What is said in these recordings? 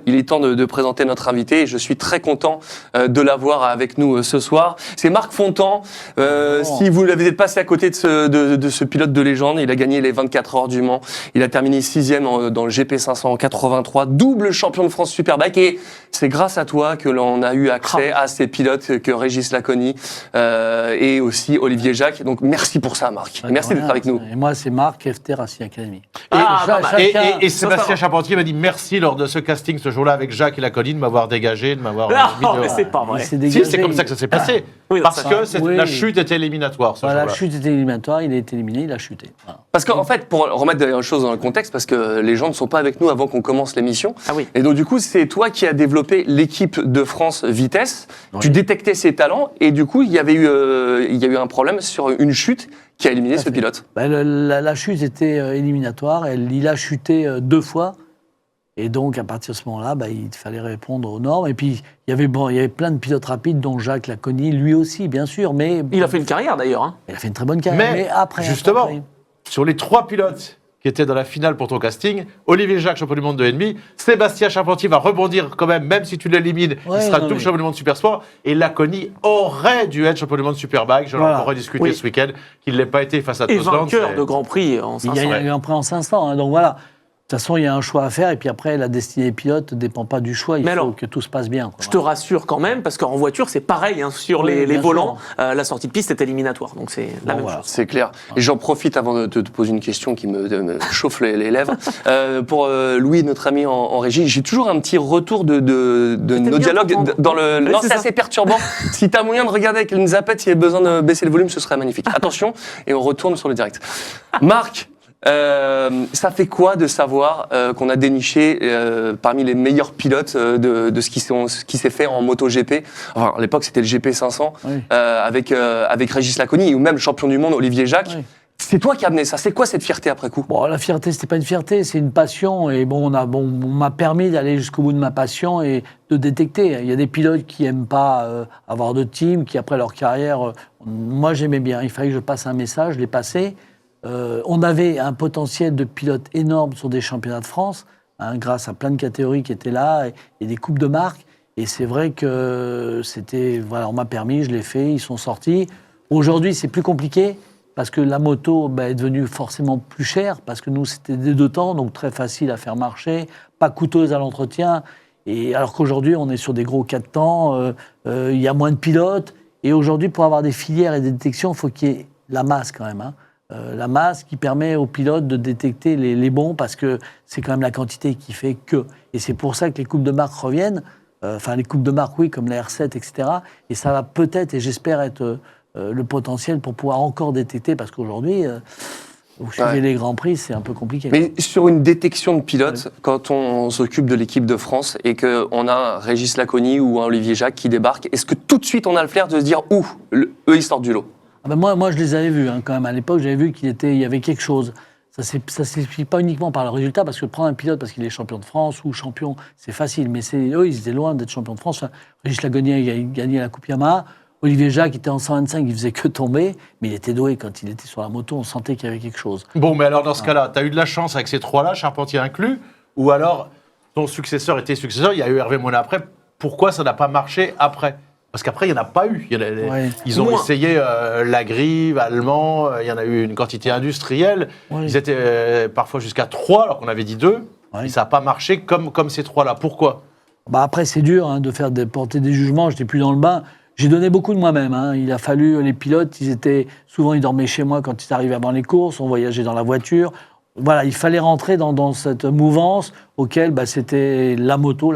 Il est temps de présenter notre invité et je suis très content de l'avoir avec nous ce soir. C'est Marc Fontan. Si vous l'avez passé à côté de ce pilote de légende, il a gagné les 24 heures du Mans. Il a terminé 6e dans le GP500 en 83, double champion de France Superbike. Et c'est grâce à toi que l'on a eu accès à ces pilotes que Régis Laconi et aussi Olivier Jacques. Donc merci pour ça, Marc. Merci d'être avec nous. Et moi, c'est Marc, FT Racing Academy. Et Sébastien Charpentier m'a dit merci lors de ce casting ce jour-là avec Jacques et Laconi de m'avoir dégagé, de m'avoir Non, mais c'est pas vrai. Si, c'est comme ça que ça s'est passé. Oui, parce que la chute était éliminatoire ce jour-là. La chute était éliminatoire, il a été éliminé, il a chuté. Voilà. Parce qu'en fait, pour remettre les choses dans le contexte, parce que les gens ne sont pas avec nous avant qu'on commence l'émission. Ah oui. Et donc du coup, c'est toi qui as développé l'équipe de France Vitesse. Oui. Tu détectais ses talents et du coup, il y a eu un problème sur une chute qui a éliminé ce pilote. La chute était éliminatoire, il a chuté 2 fois. Et donc, à partir de ce moment-là, il fallait répondre aux normes. Et puis, il y avait plein de pilotes rapides, dont Jacques Laconi, lui aussi, bien sûr. Mais il a fait une carrière, d'ailleurs. Hein. Il a fait une très bonne carrière. Mais après, justement, sur les 3 pilotes qui étaient dans la finale pour ton casting, Olivier Jacques, champion du monde de ennemi, Sébastien Charpentier va rebondir quand même si tu l'élimines, il sera double champion du monde Super Sport. Et Laconi aurait dû être champion du monde Superbike. J'en ai encore discuté ce week-end, qu'il ne l'ait pas été face à Tosland. Et vainqueur de Grand Prix en 500. Il y a eu un prix en 500, donc voilà. De toute façon, il y a un choix à faire, et puis après, la destinée des pilotes ne dépend pas du choix, il faut que tout se passe bien. Je te rassure quand même, parce qu'en voiture, c'est pareil, sur les volants, la sortie de piste est éliminatoire, donc c'est la même chose. C'est clair. Et j'en profite avant de te poser une question qui me chauffe les lèvres. Pour Louis, notre ami en régie, j'ai toujours un petit retour de nos dialogues dans le... Non, c'est assez perturbant. Si tu as moyen de regarder avec une zapette, s'il y a besoin de baisser le volume, ce serait magnifique. Attention, et on retourne sur le direct. Marc, ça fait quoi de savoir qu'on a déniché parmi les meilleurs pilotes de ce qui s'est fait en MotoGP. Enfin, à l'époque, c'était le GP500 avec Régis Laconi ou même champion du monde Olivier Jacques. Oui. C'est toi qui as amené ça. C'est quoi cette fierté après coup ? Bon, la fierté, c'était pas une fierté, c'est une passion. Et on m'a permis d'aller jusqu'au bout de ma passion et de détecter. Il y a des pilotes qui aiment pas avoir de team, qui après leur carrière, moi j'aimais bien. Il fallait que je passe un message, je l'ai passé. On avait un potentiel de pilote énorme sur des championnats de France, grâce à plein de catégories qui étaient là et des coupes de marque. Et c'est vrai que on m'a permis, je l'ai fait, ils sont sortis. Aujourd'hui, c'est plus compliqué parce que la moto est devenue forcément plus chère parce que nous, c'était des 2 temps, donc très facile à faire marcher, pas coûteuse à l'entretien. Et alors qu'aujourd'hui, on est sur des gros 4 temps, il y a moins de pilotes. Et aujourd'hui, pour avoir des filières et des détections, il faut qu'il y ait la masse quand même. La masse qui permet aux pilotes de détecter les bons parce que c'est quand même la quantité qui fait que. Et c'est pour ça que les coupes de marque reviennent. Les coupes de marque, oui, comme la R7, etc. Et ça va peut-être, et j'espère, être le potentiel pour pouvoir encore détecter parce qu'aujourd'hui, vous suivez les Grands Prix, c'est un peu compliqué. Mais sur une détection de pilote, quand on s'occupe de l'équipe de France et qu'on a un Régis Laconi ou un Olivier Jacques qui débarque, est-ce que tout de suite on a le flair de se dire « Ouh, eux, ils sortent du lot » ? Moi, je les avais vus quand même. À l'époque, j'avais vu qu'il y avait quelque chose. Ça ne s'explique pas uniquement par le résultat, parce que prendre un pilote parce qu'il est champion de France ou champion, c'est facile. Mais eux, ils étaient loin d'être champions de France. Régis Laconi a gagné la Coupe Yamaha. Olivier Jacques était en 125, il faisait que tomber. Mais il était doué. Quand il était sur la moto, on sentait qu'il y avait quelque chose. Bon, mais alors dans ce cas-là, tu as eu de la chance avec ces 3-là, Charpentier inclus, ou alors ton successeur était successeur, il y a eu Hervé Monin après. Pourquoi ça n'a pas marché après ? Parce qu'après, il n'y en a pas eu. Ils ont essayé la Grive, Allemand, il y en a eu une quantité industrielle. Ils étaient parfois jusqu'à 3, alors qu'on avait dit 2. Et ça n'a pas marché comme ces 3-là. Pourquoi ? Après, c'est dur de porter des jugements. Je n'étais plus dans le bain. J'ai donné beaucoup de moi-même. Il a fallu, les pilotes, souvent ils dormaient chez moi quand ils arrivaient avant les courses, on voyageait dans la voiture. Voilà, il fallait rentrer dans cette mouvance auquel c'était la moto.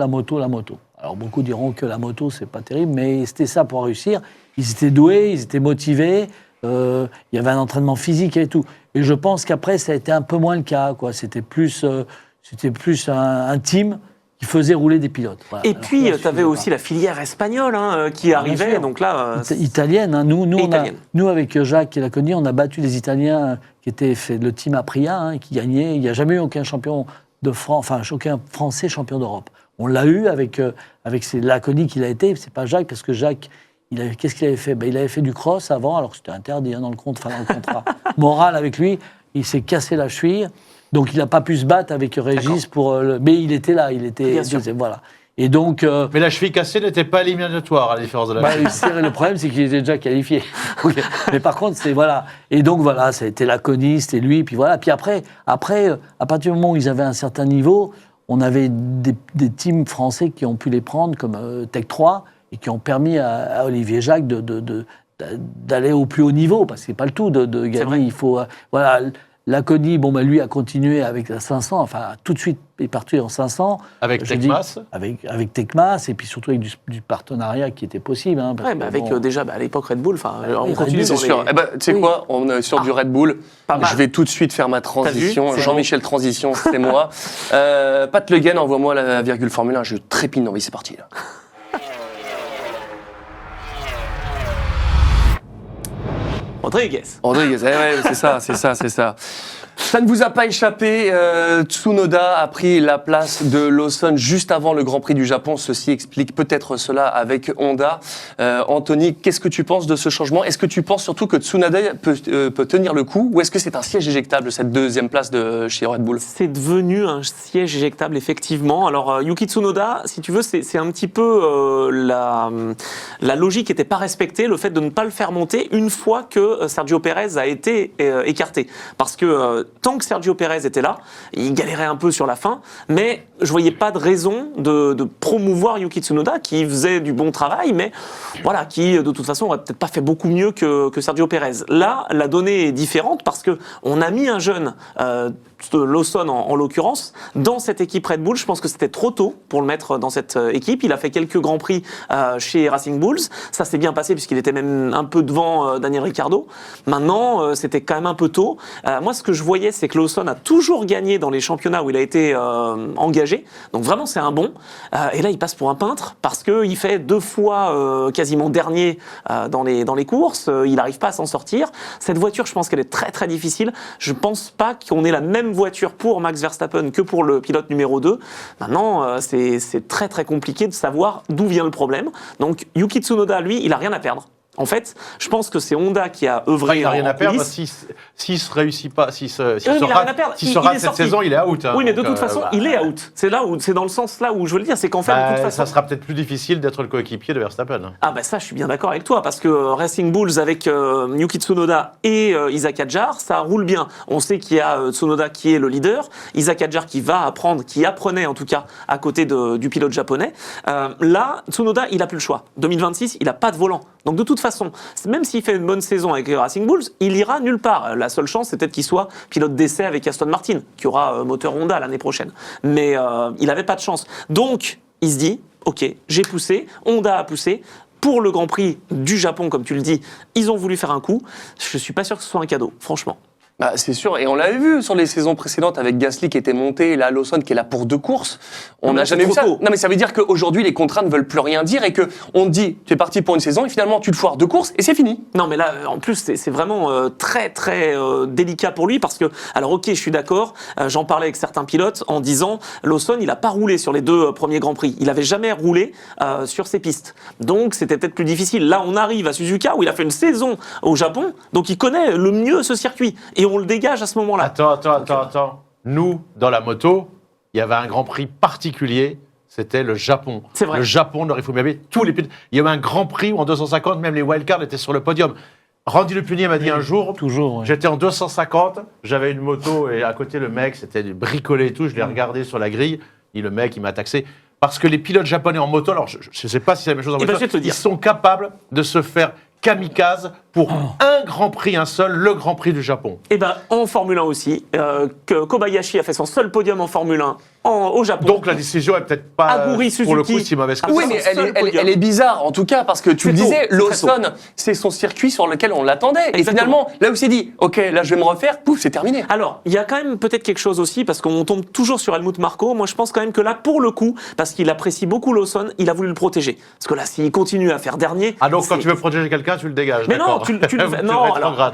Alors beaucoup diront que la moto, c'est pas terrible, mais c'était ça pour réussir. Ils étaient doués, ils étaient motivés, il y avait un entraînement physique et tout. Et je pense qu'après, ça a été un peu moins le cas, quoi. C'était plus un team qui faisait rouler des pilotes. Voilà. Et puis, tu avais aussi la filière espagnole qui arrivait, donc là... Italienne, nous, avec Jacques et Laconi, on a battu les Italiens qui étaient le team Aprilia, qui gagnait. Il n'y a jamais eu aucun champion de France, aucun Français champion d'Europe. On l'a eu avec Laconi qu'il a été, c'est pas Jacques, parce que Jacques, qu'est-ce qu'il avait fait ? Il avait fait du cross avant, alors que c'était interdit dans le contrat moral avec lui. Il s'est cassé la cheville. Donc il n'a pas pu se battre avec Régis mais il était là, il était Bien sûr. deuxième, voilà. Et donc, Mais la cheville cassée n'était pas éliminatoire, à la différence de la cheville. le problème, c'est qu'il était déjà qualifié. Mais par contre, c'est voilà. Et donc voilà, ça a été Laconi, c'était lui. Puis voilà. Puis après, à partir du moment où ils avaient un certain niveau, on avait des teams français qui ont pu les prendre, comme Tech 3, et qui ont permis à Olivier Jacques d'aller au plus haut niveau, parce que c'est pas le tout de gagner. Il faut voilà. Laconi, lui a continué avec la 500, enfin tout de suite est parti en 500. Avec Tecmas. Avec Tecmas, et puis surtout avec du partenariat qui était possible. Hein, Ouais, mais avec déjà à l'époque Red Bull, on continue C'est sur sûr. Tu sais quoi, on est sur du Red Bull. Pas mal. Je vais tout de suite faire ma transition. vu Jean-Michel Transition, c'est moi. Pat Le Guen, envoie-moi la virgule Formule 1. Je trépigne d'envie, c'est parti là. Rodriguez, c'est ça. Ça ne vous a pas échappé, Tsunoda a pris la place de Lawson juste avant le Grand Prix du Japon. Ceci explique peut-être cela avec Honda. Anthony, qu'est-ce que tu penses de ce changement ? Est-ce que tu penses surtout que Tsunoda peut tenir le coup, ou est-ce que c'est un siège éjectable, cette deuxième place chez Red Bull ? c'est devenu un siège éjectable, effectivement. Alors, Yuki Tsunoda, si tu veux, c'est un petit peu la logique qui n'était pas respectée, le fait de ne pas le faire monter une fois que Sergio Pérez a été écarté. Parce que tant que Sergio Pérez était là, il galérait un peu sur la fin, mais je voyais pas de raison de promouvoir Yuki Tsunoda, qui faisait du bon travail, mais voilà, qui de toute façon aurait peut-être pas fait beaucoup mieux que Sergio Pérez. Là, la donnée est différente parce que on a mis un jeune, Lawson en l'occurrence, dans cette équipe Red Bull. Je pense que c'était trop tôt pour le mettre dans cette équipe. Il a fait quelques grands prix chez Racing Bulls. Ça s'est bien passé puisqu'il était même un peu devant Daniel Ricciardo. Maintenant, c'était quand même un peu tôt. Moi, ce que je voyais, c'est que Lawson a toujours gagné dans les championnats où il a été engagé. Donc vraiment, c'est un bon. Et là, il passe pour un peintre parce qu'il fait 2 fois quasiment dernier dans les courses. Il n'arrive pas à s'en sortir. Cette voiture, je pense qu'elle est très très difficile. Je pense pas qu'on ait la même voiture pour Max Verstappen que pour le pilote numéro 2. Maintenant, c'est très très compliqué de savoir d'où vient le problème. Donc Yuki Tsunoda, lui, il a rien à perdre. En fait, je pense que c'est Honda qui a œuvré. Il n'a rien à perdre s'il se réussit pas, s'il se rate cette saison, il est out. Oui, mais de toute façon, il est out. C'est dans le sens là où je veux le dire, c'est qu'en fait, de toute façon, ça sera peut-être plus difficile d'être le coéquipier de Verstappen. Ah ça, je suis bien d'accord avec toi, parce que Racing Bulls avec Yuki Tsunoda et Isaac Hadjar, ça roule bien. On sait qu'il y a Tsunoda qui est le leader, Isaac Hadjar qui apprenait en tout cas à côté du pilote japonais. Là, Tsunoda, il a plus le choix. 2026, il a pas de volant. Donc de toute façon, même s'il fait une bonne saison avec Racing Bulls, il ira nulle part. La seule chance, c'est peut-être qu'il soit pilote d'essai avec Aston Martin, qui aura moteur Honda l'année prochaine. Mais il n'avait pas de chance. Donc, il se dit, ok, j'ai poussé, Honda a poussé. Pour le Grand Prix du Japon, comme tu le dis, ils ont voulu faire un coup. Je ne suis pas sûr que ce soit un cadeau, franchement. Bah, c'est sûr, et on l'avait vu sur les saisons précédentes avec Gasly qui était monté, et là Lawson qui est là pour 2 courses. On n'a jamais vu ça. Non, mais ça veut dire qu'aujourd'hui les contrats ne veulent plus rien dire et qu'on te dit tu es parti pour une saison et finalement tu te foires 2 courses et c'est fini. Non, mais là, en plus, c'est vraiment très très délicat pour lui parce que, alors ok, je suis d'accord, j'en parlais avec certains pilotes en disant Lawson, il n'a pas roulé sur les 2 premiers Grands Prix. Il n'avait jamais roulé sur ses pistes. Donc c'était peut-être plus difficile. Là, on arrive à Suzuka où il a fait une saison au Japon, donc il connaît le mieux ce circuit. Et on le dégage à ce moment-là. Attends. Nous, dans la moto, il y avait un Grand Prix particulier, c'était le Japon. C'est vrai. Le Japon, le Rifumi, tous les pilotes. Il y avait un Grand Prix où en 250, même les wildcards étaient sur le podium. Randy Lepunier m'a dit un jour, j'étais en 250, j'avais une moto et à côté le mec, c'était bricolé et tout, je l'ai regardé sur la grille, et le mec, il m'a taxé. Parce que les pilotes japonais en moto, alors je ne sais pas si c'est la même chose en moto, ils sont capables de se faire kamikaze pour un Grand Prix, un seul, le Grand Prix du Japon. Et ben en Formule 1 aussi, que Kobayashi a fait son seul podium en Formule 1 au Japon. Donc la décision est peut-être pas, Aguri, pour le Suzuki, coup, si mauvaise que Oui, ça. mais elle est bizarre en tout cas parce que tu le disais, Lawson, c'est son circuit sur lequel on l'attendait. Et finalement, là où c'est dit, ok, là je vais me refaire, pouf, c'est terminé. Alors, il y a quand même peut-être quelque chose aussi, parce qu'on tombe toujours sur Helmut Marko. Moi, je pense quand même que là, pour le coup, parce qu'il apprécie beaucoup Lawson, il a voulu le protéger. Parce que là, s'il continue à faire dernier... Ah donc quand tu veux protéger quelqu'un, tu le dégages. Mais non, Non, alors,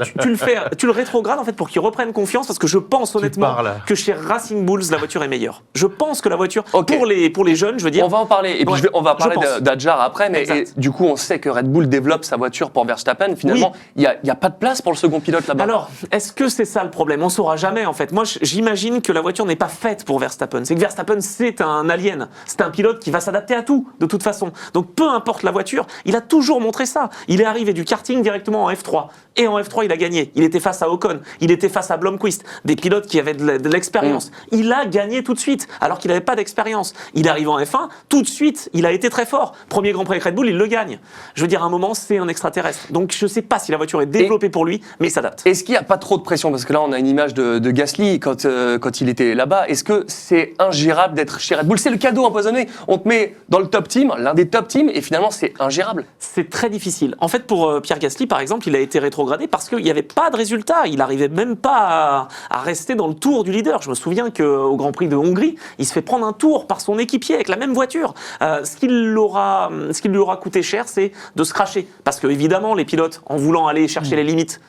tu le rétrogrades en fait pour qu'il reprenne confiance, parce que je pense honnêtement que chez Racing Bulls la voiture est meilleure. Je pense que la voiture pour les jeunes, je veux dire. On va en parler. Et puis on va parler d'Adjar après, mais du coup on sait que Red Bull développe sa voiture pour Verstappen. Finalement, il y a pas de place pour le second pilote là-bas. Alors, est-ce que c'est ça le problème? On saura jamais en fait. Moi, j'imagine que la voiture n'est pas faite pour Verstappen. C'est que Verstappen, c'est un alien. C'est un pilote qui va s'adapter à tout, de toute façon. Donc, peu importe la voiture, il a toujours montré ça. Il est arrivé du karting directement en F3. Et en F3, il a gagné. Il était face à Ocon. Il était face à Blomqvist. Des pilotes qui avaient de l'expérience. Il a gagné tout de suite, alors qu'il n'avait pas d'expérience. Il arrive en F1, tout de suite, il a été très fort. Premier Grand Prix avec Red Bull, il le gagne. Je veux dire, à un moment, c'est un extraterrestre. Donc, je ne sais pas si la voiture est développée pour lui, mais il s'adapte. Est-ce qu'il n'y a pas trop de pression? Parce que là, on a une image de Gasly quand il était là-bas. Est-ce que c'est ingérable d'être chez Red Bull? C'est le cadeau empoisonné. On te met dans le top team, l'un des top teams, et finalement, c'est ingérable. C'est très difficile. En fait, pour Pierre Gasly, par exemple, il a été rétrogradé parce qu'il n'y avait pas de résultat. Il n'arrivait même pas à rester dans le tour du leader. Je me souviens qu'au Grand Prix de Hongrie, il se fait prendre un tour par son équipier avec la même voiture. Ce qui lui aura coûté cher, c'est de se cracher. Parce que, évidemment, les pilotes, en voulant aller chercher les limites,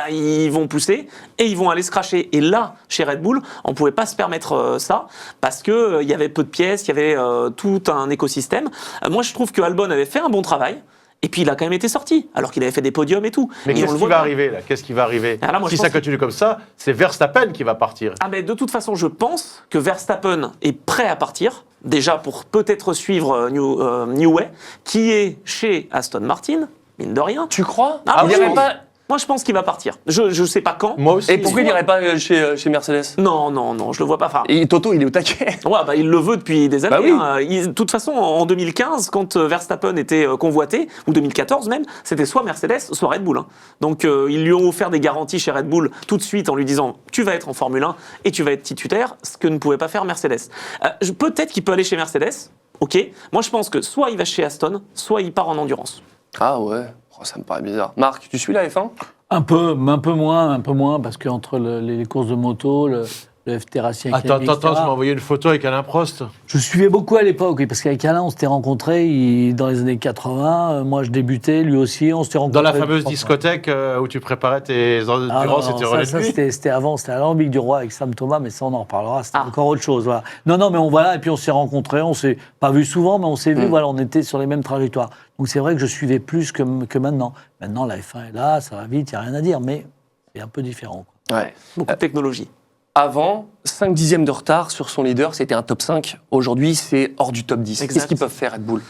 ils vont pousser et ils vont aller se cracher. Et là, chez Red Bull, on ne pouvait pas se permettre ça parce qu'il y avait peu de pièces, il y avait tout un écosystème. Moi, je trouve que Albon avait fait un bon travail. Et puis il a quand même été sorti, alors qu'il avait fait des podiums et tout. Mais qu'est-ce qui va arriver là? Qu'est-ce qui va arriver? Si ça continue comme ça, c'est Verstappen qui va partir. Mais de toute façon, je pense que Verstappen est prêt à partir, déjà pour peut-être suivre New Way, qui est chez Aston Martin, mine de rien. Tu crois? Moi, je pense qu'il va partir. Je ne sais pas quand. Moi aussi. Et pourquoi il n'irait pas chez Mercedes? Non, je le vois pas. Enfin, et Toto, il est au taquet. Ouais, il le veut depuis des années. Oui. De toute façon, en 2015, quand Verstappen était convoité, ou 2014 même, c'était soit Mercedes, soit Red Bull. Donc, ils lui ont offert des garanties chez Red Bull tout de suite en lui disant « Tu vas être en Formule 1 et tu vas être titulaire », ce que ne pouvait pas faire Mercedes. Peut-être qu'il peut aller chez Mercedes, ok. Moi, je pense que soit il va chez Aston, soit il part en endurance. Ah ouais. Ça me paraît bizarre. Marc, tu suis la F1? Un peu moins, parce qu'entre les courses de moto, le FT Racing Academy, Attends, tu m'as envoyé une photo avec Alain Prost? Je suivais beaucoup à l'époque, oui, parce qu'avec Alain, on s'était rencontrés dans les années 80. Moi, je débutais, lui aussi, on s'était rencontrés. Dans la fameuse discothèque où tu préparais tes endurances et tes relais de nuit? C'était avant, c'était à l'Alambic du Roi avec Sam Thomas, mais ça, on en reparlera, c'était encore autre chose. Voilà. Non, mais et puis on s'est rencontrés, on s'est pas vus souvent, mais on s'est vus, voilà, on était sur les mêmes trajectoires. Donc c'est vrai que je suivais plus que maintenant. Maintenant, la F1 est là, ça va vite, il n'y a rien à dire, mais c'est un peu différent. Ouais. Beaucoup de technologie. Avant, 5 dixièmes de retard sur son leader, c'était un top 5. Aujourd'hui, c'est hors du top 10. Qu'est-ce qu'ils peuvent faire, Red Bull?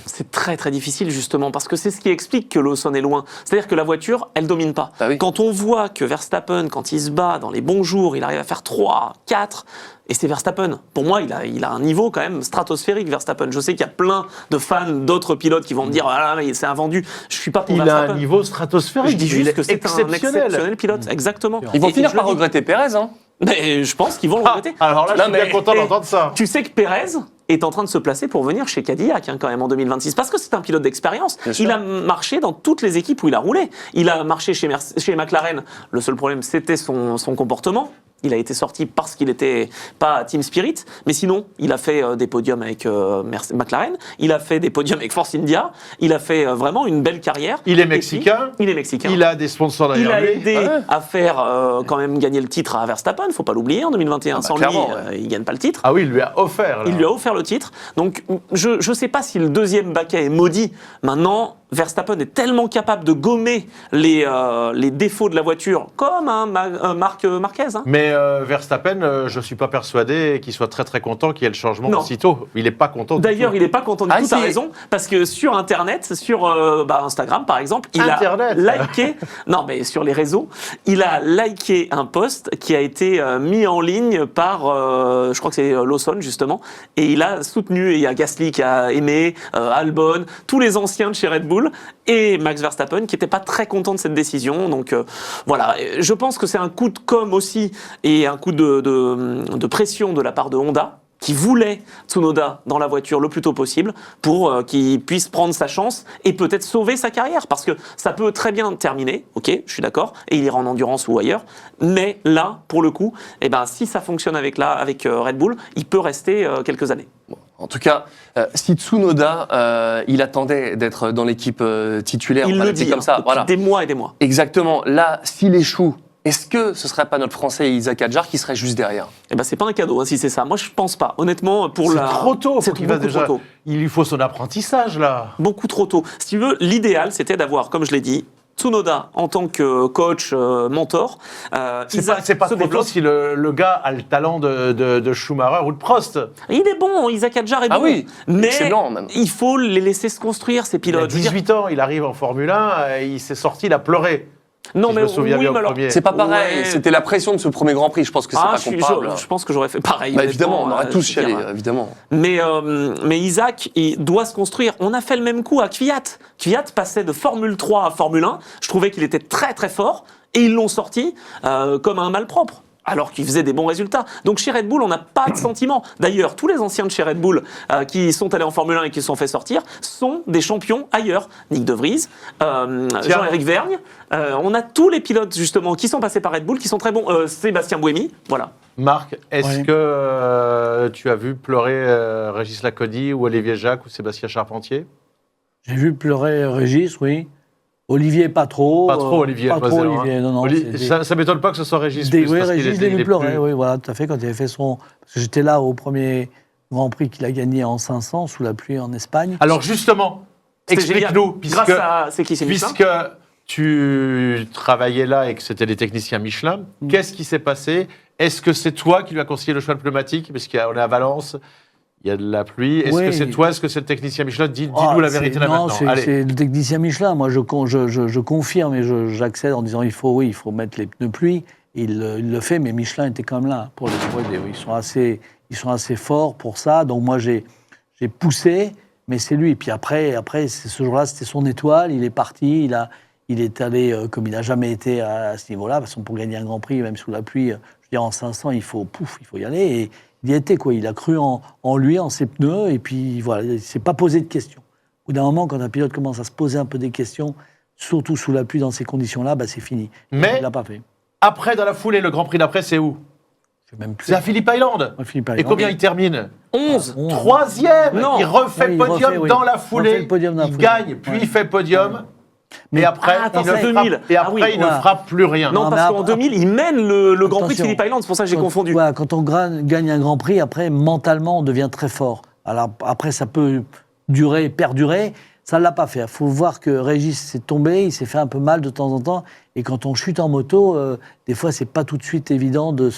C'est très très difficile justement, parce que c'est ce qui explique que Lawson est loin. C'est-à-dire que la voiture, elle domine pas. Ah oui. Quand on voit que Verstappen, quand il se bat dans les bons jours, il arrive à faire 3, 4, et c'est Verstappen. Pour moi, il a un niveau quand même stratosphérique, Verstappen. Je sais qu'il y a plein de fans d'autres pilotes qui vont me dire « Ah, mais c'est un vendu, je suis pas pour Verstappen. » Il a un niveau stratosphérique. Je dis juste que c'est un exceptionnel pilote, exactement. Ils vont finir par regretter Pérez, hein? Mais je pense qu'ils vont le regretter. Alors là, je suis bien content d'entendre ça. Tu sais que Pérez est en train de se placer pour venir chez Cadillac quand même en 2026, parce que c'est un pilote d'expérience. Il a marché dans toutes les équipes où il a roulé. Il a marché chez McLaren. Le seul problème, c'était son comportement. Il a été sorti parce qu'il n'était pas Team Spirit, mais sinon, il a fait des podiums avec McLaren, il a fait des podiums avec Force India, il a fait vraiment une belle carrière. Il est mexicain. Il est mexicain. Il a des sponsors derrière lui. Il a aidé à faire quand même gagner le titre à Verstappen, il ne faut pas l'oublier, en 2021. Sans lui, il ne gagne pas le titre. Ah oui, il lui a offert. Là. Il lui a offert le titre. Donc, je ne sais pas si le deuxième baquet est maudit. Maintenant, Verstappen est tellement capable de gommer les défauts de la voiture, comme Marc Marquez. Hein. Mais Verstappen, je ne suis pas persuadé qu'il soit très très content qu'il y ait le changement aussitôt. Il n'est pas content. D'ailleurs, il n'est pas content du tout, tu as raison, parce que sur Internet, sur Instagram par exemple, il a liké, non mais sur les réseaux, il a liké un post qui a été mis en ligne par, je crois que c'est Lawson justement, et il a soutenu, et il y a Gasly qui a aimé, Albon, tous les anciens de chez Red Bull, et Max Verstappen qui n'était pas très content de cette décision. Donc voilà, je pense que c'est un coup de com' aussi, et un coup de pression de la part de Honda, qui voulait Tsunoda dans la voiture le plus tôt possible pour qu'il puisse prendre sa chance et peut-être sauver sa carrière. Parce que ça peut très bien terminer, ok, je suis d'accord, et il ira en endurance ou ailleurs, mais là, pour le coup, si ça fonctionne avec Red Bull, il peut rester quelques années. Bon, En tout cas, si Tsunoda, il attendait d'être dans l'équipe titulaire, Il on va le l'appeler dit, comme ça. Voilà. des mois et des mois. Exactement. Là, s'il échoue, est-ce que ce serait pas notre Français Isaac Hadjar qui serait juste derrière? Eh ben, c'est pas un cadeau, hein, si c'est ça. Moi, je pense pas. Honnêtement, C'est trop tôt. C'est Faut qu'il fasse beaucoup déjà. trop tôt. Il lui faut son apprentissage là. Beaucoup trop tôt. Si tu veux, l'idéal, c'était d'avoir, comme je l'ai dit, Tsunoda en tant que coach, mentor. C'est pas trop tôt si le gars a le talent de Schumacher ou de Prost. Il est bon, Isaac Hadjar est bon. Ah oui, mais excellent même. il faut les laisser se construire, ces Il a pilotes. Je veux dire, 18 ans, il arrive en Formule 1, il s'est sorti, il a pleuré. non, Si mais je me souviens bien au alors, premier. C'est pas pareil. Ouais. C'était la pression de ce premier Grand Prix. Je pense que c'est pas comparable. je pense que j'aurais fait pareil. Bah, évidemment, on honnêtement, aurait tous je veux chialé, dire. évidemment. Mais Isaac, il doit se construire. On a fait le même coup à Kvyat. Kvyat passait de Formule 3 à Formule 1. Je trouvais qu'il était très très fort. Et ils l'ont sorti comme un malpropre, alors qu'il faisait des bons résultats. Donc chez Red Bull, on n'a pas de sentiment. D'ailleurs, tous les anciens de chez Red Bull qui sont allés en Formule 1 et qui se sont fait sortir sont des champions ailleurs. Nick De Vries, Jean-Éric Vergne. On a tous les pilotes, justement, qui sont passés par Red Bull, qui sont très bons. Sébastien Buemi, voilà. Marc, est-ce Oui. que tu as vu pleurer Régis Lacaudy ou Olivier Jacques ou Sébastien Charpentier? J'ai vu pleurer Régis, oui. Olivier, pas trop. Pas trop, Olivier. Pas trop, Loiseau, hein. Olivier. Non, c'est des- Ça m'étonne pas que ce soit Régis. oui, parce qu'il Régis, est- je l'ai il vu est pleurer, plus- oui, voilà, tout à fait, quand il avait fait son... Parce que j'étais là au premier Grand Prix qu'il a gagné en 500, sous la pluie en Espagne. Alors justement, C'était explique-nous, génial. Grâce à... C'est qui, c'est Michelin puisque tu travaillais là et que c'était des techniciens Michelin, qu'est-ce qui s'est passé? Est-ce que c'est toi qui lui as conseillé le choix de pneumatique? Parce qu'on est à Valence, il y a de la pluie. Est-ce Oui. que c'est toi? Est-ce que c'est le technicien Michelin? Dis-nous Ah, la vérité là non, maintenant. Allez. c'est le technicien Michelin. Moi, je confirme et j'accède en disant il faut mettre les pneus pluie. Il le fait, mais Michelin était quand même là pour aider. Oui. Ils sont assez forts pour ça. Donc moi, j'ai poussé, mais c'est lui. Et puis après ce jour-là, c'était son étoile. Il est parti. Il est allé comme il n'a jamais été à ce niveau-là. Parce que pour gagner un Grand Prix, même sous la pluie, je veux dire en 500, il faut y aller. Et il y était quoi. Il a cru en lui, en ses pneus. Et puis voilà, il s'est pas posé de questions. Au bout d'un moment, quand un pilote commence à se poser un peu des questions, surtout sous la pluie dans ces conditions-là, bah, c'est fini. Mais- il l'a pas fait. Après, dans la foulée, le Grand Prix d'après, c'est où? Je sais même plus. C'est à Phillip Island. Philippe Et Island. combien il termine? 11. 3e. Non. Il refait Oui, il podium refait, oui. dans la Il refait foulée. le podium dans la Il foulée. gagne, puis Ouais. il fait podium. Mais- Et après, Ah, attends, il ne c'est frappe, 2000. et Ah après, oui, il ne voilà. frappe plus rien. Non, Non, parce mais qu'en après- 2000, il mène le Grand Prix de Attention. Phillip Island. C'est pour ça que j'ai confondu. Voilà, quand on gagne un Grand Prix, après, mentalement, on devient très fort. Alors après, ça peut durer, perdurer. Ça ne l'a pas fait. Il faut voir que Régis s'est tombé, il s'est fait un peu mal de temps en temps. Et quand on chute en moto, des fois, c'est pas tout de suite évident de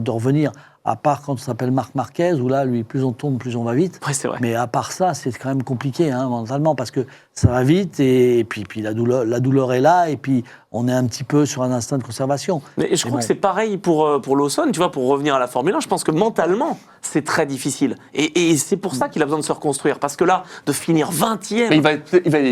revenir. À part quand on s'appelle Marc Marquez, où là, lui, plus on tombe, plus on va vite. Ouais, c'est vrai. Mais à part ça, c'est quand même compliqué mentalement, parce que ça va vite, et puis la douleur est là, et puis on est un petit peu sur un instinct de conservation. Mais je crois bon. que c'est pareil pour Lawson, tu vois, pour revenir à la Formule 1, je pense que mentalement, c'est très difficile. Et c'est pour ça qu'il a besoin de se reconstruire. Parce que là, de finir 20e... Mais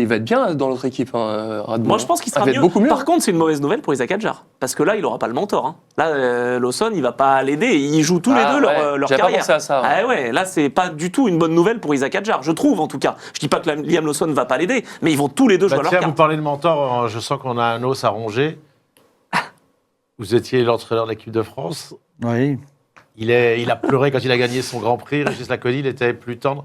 il va être bien dans l'autre équipe, hein, Red Bull. Moi, je pense qu'il sera Il va être mieux. beaucoup mieux. Par contre, c'est une mauvaise nouvelle pour Isaac Hadjar. Parce que là, il n'aura pas le mentor. Hein. Là, Lawson, il va pas l'aider. Ils jouent tous les deux leur J'avais pas carrière. pensé à ça. Ah ouais, là, c'est pas du tout une bonne nouvelle pour Isaac Hadjar, je trouve en tout cas. Je dis pas que Liam Lawson ne va pas l'aider, mais ils vont tous les deux jouer Bah, leur tiens, vous carte. parlez de mentor, je sens qu'on a un os à ronger. Vous étiez l'entraîneur de l'équipe de France. Oui. Il a pleuré quand il a gagné son Grand Prix. Régis Lacaudy, il était plus tendre.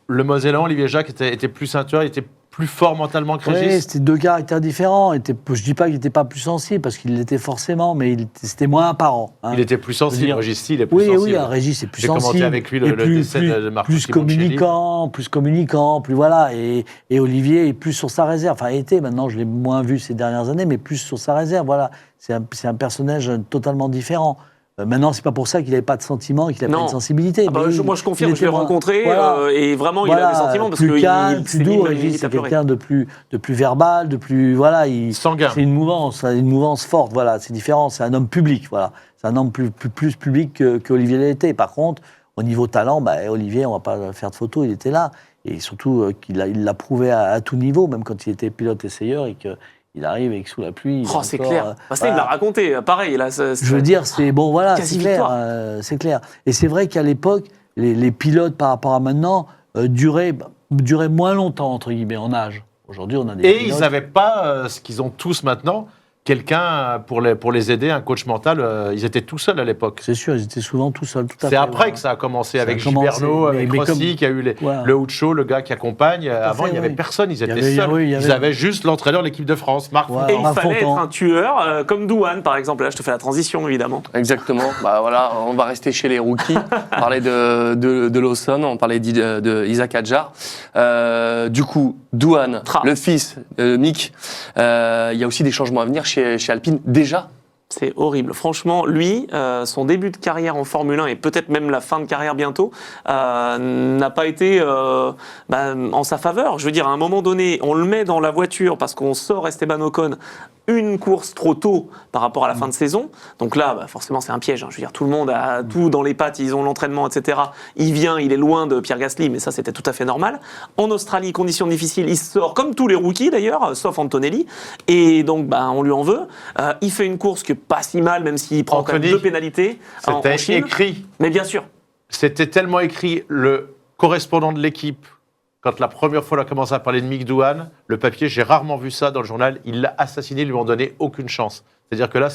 Le Mosellan, Olivier Jacques, était plus ceinture, il était plus fort mentalement que Oui, Régis. c'était deux caractères différents. Je dis pas qu'il n'était pas plus sensible, parce qu'il l'était forcément, mais c'était moins apparent. Hein. Il était plus sensible. Je veux dire- Régis, si, il est plus Oui, sensible. oui, Régis est plus J'ai commenté sensible. avec lui et le décès de Marco plus Simoncelli. communicant, plus voilà. Et Olivier est plus sur sa réserve. Enfin, était, maintenant, je l'ai moins vu ces dernières années, mais plus sur sa réserve, voilà. C'est un personnage totalement différent. Maintenant, c'est pas pour ça qu'il n'avait pas de sentiments et qu'il n'avait pas Non. de sensibilité. Ah bah, mais moi, je confirme, il je l'ai était moins- rencontré voilà. et vraiment, il Voilà, a des sentiments parce plus qu'il calme, s'est plus mis doux. à Régis, c'est pleurer. quelqu'un de plus verbal, de plus voilà. Sanguin. C'est une mouvance forte. Voilà, c'est différent. C'est un homme public. Voilà, c'est un homme plus public qu'Olivier l'était. Par contre, au niveau talent, bah, Olivier, on va pas faire de photos. Il était là et surtout qu'il l'a prouvé à tout niveau, même quand il était pilote essayeur et que il arrive avec sous la pluie. il Oh, est c'est encore, clair. Bah, ça, il me l'a raconté. Pareil, là. Je veux dire, c'est bon, voilà, Quasi c'est clair, victoire. c'est clair. Et c'est vrai qu'à l'époque, les pilotes par rapport à maintenant duraient moins longtemps entre guillemets en âge. Aujourd'hui, on a des Et pilotes. ils n'avaient pas ce qu'ils ont tous maintenant, quelqu'un pour les aider, un coach mental. Ils étaient tout seuls à l'époque. C'est sûr, ils étaient souvent tout seuls. C'est après que ça a commencé avec Giberno, avec Rossi, qui a eu le Ucho, le gars qui accompagne. Avant, il n'y avait personne, ils étaient seuls. Ils avaient juste l'entraîneur de l'équipe de France, Marc Fontan. Et il fallait être un tueur, comme Douane, par exemple. Là, je te fais la transition, évidemment. Exactement. Bah voilà, on va rester chez les rookies. On parlait de Lawson, on parlait de Isaac Hadjar. Du coup, Douane, le fils de Mick, il y a aussi des changements à venir chez Alpine, déjà. C'est horrible. Franchement, lui, son début de carrière en Formule 1 et peut-être même la fin de carrière bientôt, n'a pas été en sa faveur. Je veux dire, à un moment donné, on le met dans la voiture parce qu'on sort Esteban Ocon une course trop tôt par rapport à la fin de saison. Donc là, forcément, c'est un piège. Je veux dire, tout le monde a tout dans les pattes, ils ont l'entraînement, etc. Il vient, il est loin de Pierre Gasly, mais ça, c'était tout à fait normal. En Australie, conditions difficiles, il sort comme tous les rookies d'ailleurs, sauf Antonelli. Et donc, on lui en veut. Il fait une course qui est pas si mal, même s'il prend quand même 2 pénalités en Chine. C'était écrit. Mais bien sûr. C'était tellement écrit. Le correspondant de l'équipe, quand la première fois on a commencé à parler de Mick Douane, le papier, j'ai rarement vu ça dans le journal, il l'a assassiné, ils lui ont donné aucune chance. C'est-à-dire que là,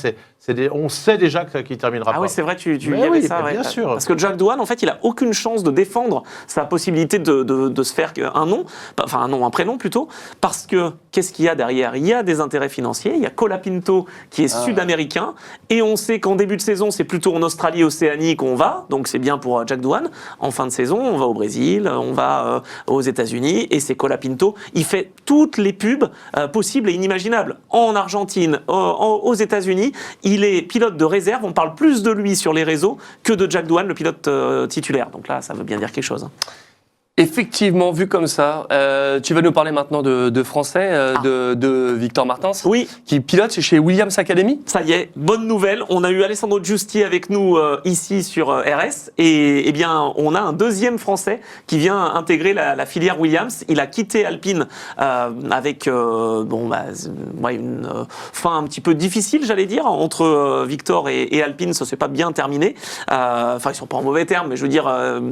on sait déjà qu'il ne terminera pas. Ah oui, c'est vrai, tu y avais ça. Bien sûr. Parce que Jack Douane, en fait, il n'a aucune chance de défendre sa possibilité de se faire un nom, enfin un prénom plutôt, parce que qu'est-ce qu'il y a derrière ? Il y a des intérêts financiers, il y a Colapinto qui est sud-américain, et on sait qu'en début de saison, c'est plutôt en Australie, Océanie qu'on va, donc c'est bien pour Jack Douane. En fin de saison, on va au Brésil, on va aux États-Unis, et c'est Colapinto. Il fait toutes les pubs possibles et inimaginables. En Argentine, aux États-Unis, il est pilote de réserve. On parle plus de lui sur les réseaux que de Jack Douane, le pilote titulaire. Donc là, ça veut bien dire quelque chose. Effectivement, vu comme ça, tu vas nous parler maintenant de Français, de Victor Martins, qui pilote chez Williams Academy. Ça y est, bonne nouvelle. On a eu Alessandro Giusti avec nous ici sur RS, et eh bien, on a un deuxième Français qui vient intégrer la filière Williams. Il a quitté Alpine avec une fin un petit peu difficile, j'allais dire, entre Victor et Alpine. Ça s'est pas bien terminé. Enfin, ils sont pas en mauvais termes, mais je veux dire,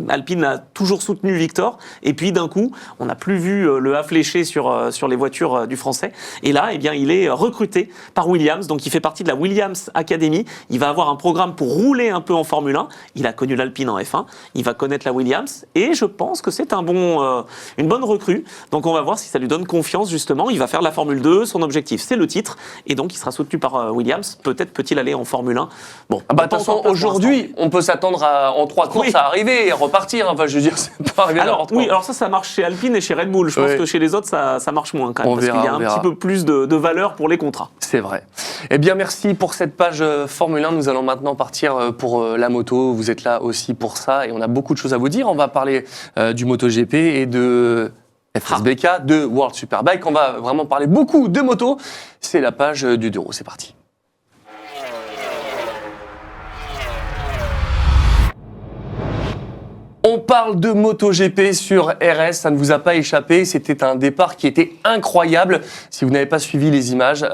Alpine a toujours soutenu Victor. Et puis d'un coup, on n'a plus vu le A fléché sur les voitures du Français. Et là, eh bien, il est recruté par Williams. Donc il fait partie de la Williams Academy. Il va avoir un programme pour rouler un peu en Formule 1. Il a connu l'Alpine en F1. Il va connaître la Williams. Et je pense que c'est une bonne recrue. Donc on va voir si ça lui donne confiance justement. Il va faire de la Formule 2. Son objectif, c'est le titre. Et donc il sera soutenu par Williams. Peut-être peut-il aller en Formule 1. Bon. De toute façon, aujourd'hui, on peut s'attendre en 3 courses à arriver et repartir. Enfin, je veux dire, c'est pas arrivé là. Oui, alors ça marche chez Alpine et chez Red Bull. Je pense que chez les autres, ça marche moins quand même. Parce qu'il y a un petit peu plus de valeur pour les contrats. C'est vrai. Eh bien, merci pour cette page Formule 1. Nous allons maintenant partir pour la moto. Vous êtes là aussi pour ça et on a beaucoup de choses à vous dire. On va parler du MotoGP et de FSBK, de World Superbike. On va vraiment parler beaucoup de moto. C'est la page du Duro. C'est parti. On parle de MotoGP sur RS, ça ne vous a pas échappé, c'était un départ qui était incroyable. Si vous n'avez pas suivi les images,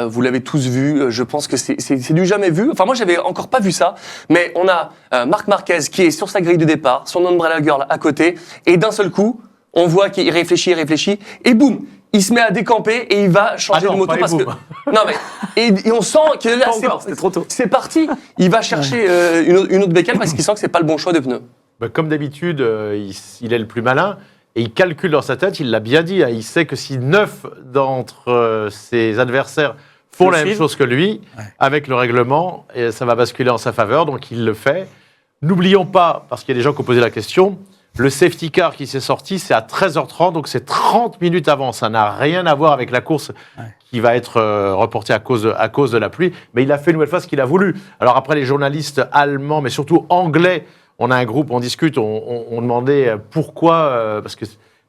vous l'avez tous vu, je pense que c'est du jamais vu. Enfin moi j'avais encore pas vu ça, mais on a Marc Marquez qui est sur sa grille de départ, son Umbrella Girl à côté, et d'un seul coup, on voit qu'il réfléchit, et boum, il se met à décamper et il va changer de moto parce que non mais et on sent que là c'était trop tôt. C'est parti, il va chercher une autre bécane parce qu'il sent que c'est pas le bon choix de pneus. Comme d'habitude, il est le plus malin et il calcule dans sa tête, il l'a bien dit, il sait que si 9 d'entre ses adversaires font la même chose que lui, avec le règlement, et ça va basculer en sa faveur, donc il le fait. N'oublions pas, parce qu'il y a des gens qui ont posé la question, le safety car qui s'est sorti, c'est à 13h30, donc c'est 30 minutes avant. Ça n'a rien à voir avec la course qui va être reportée à cause de la pluie, mais il a fait une nouvelle fois ce qu'il a voulu. Alors après, les journalistes allemands, mais surtout anglais, on a un groupe, on discute, on demandait pourquoi, parce que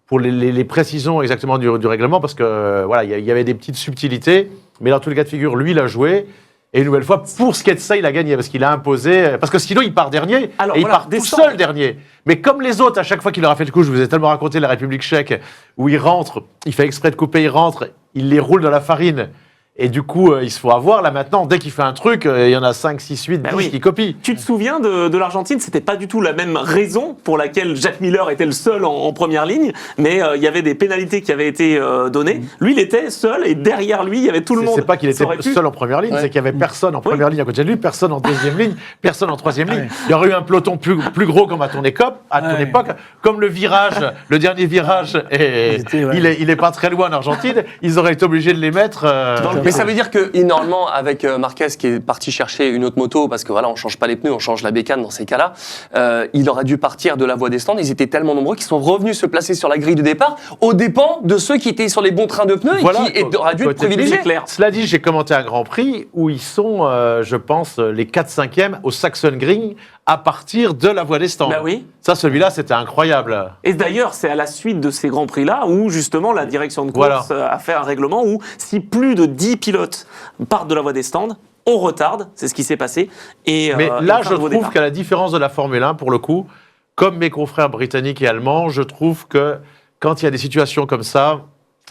pour les précisions exactement du règlement, parce que voilà, il y avait des petites subtilités, mais dans tous les cas de figure, lui, il a joué. Et une nouvelle fois, pour ce qui est de ça, il a gagné, parce qu'il a imposé... Parce que sinon, il part dernier, il part tout seul dernier. Mais comme les autres, à chaque fois qu'il leur a fait le coup, je vous ai tellement raconté la République tchèque, où il rentre, il fait exprès de couper, il rentre, il les roule dans la farine, Et du coup, il se faut avoir, là, maintenant, dès qu'il fait un truc, il y en a 5, 6, 8, 10 qui copient. Tu te souviens de l'Argentine, c'était pas du tout la même raison pour laquelle Jack Miller était le seul en première ligne, mais il y avait des pénalités qui avaient été données. Lui, il était seul, et derrière lui, il y avait tout le monde. C'est pas qu'il était seul en première ligne, c'est qu'il y avait personne en première ligne à côté de lui, personne en deuxième ligne, personne en troisième ligne. Il y aurait eu un peloton plus gros comme à ton époque, comme le virage, le dernier virage, il est pas très loin en Argentine, ils auraient été obligés de les mettre... Mais ça veut dire que, normalement, avec Marquez qui est parti chercher une autre moto, parce que voilà, on change pas les pneus, on change la bécane dans ces cas-là, il aurait dû partir de la voie des stands. Ils étaient tellement nombreux qu'ils sont revenus se placer sur la grille de départ, aux dépens de ceux qui étaient sur les bons trains de pneus et qui auraient dû être privilégiés. Cela dit, j'ai commenté un Grand Prix où ils sont, je pense, les 4-5e au Sachsenring à partir de la voie des stands. Bah oui. Ça, celui-là, c'était incroyable. Et d'ailleurs, c'est à la suite de ces Grands Prix-là où, justement, la direction de course a fait un règlement où, si plus de 10 pilotes partent de la voie des stands, on retarde, c'est ce qui s'est passé. Mais là, je trouve qu'à la différence de la Formule 1, pour le coup, comme mes confrères britanniques et allemands, je trouve que quand il y a des situations comme ça,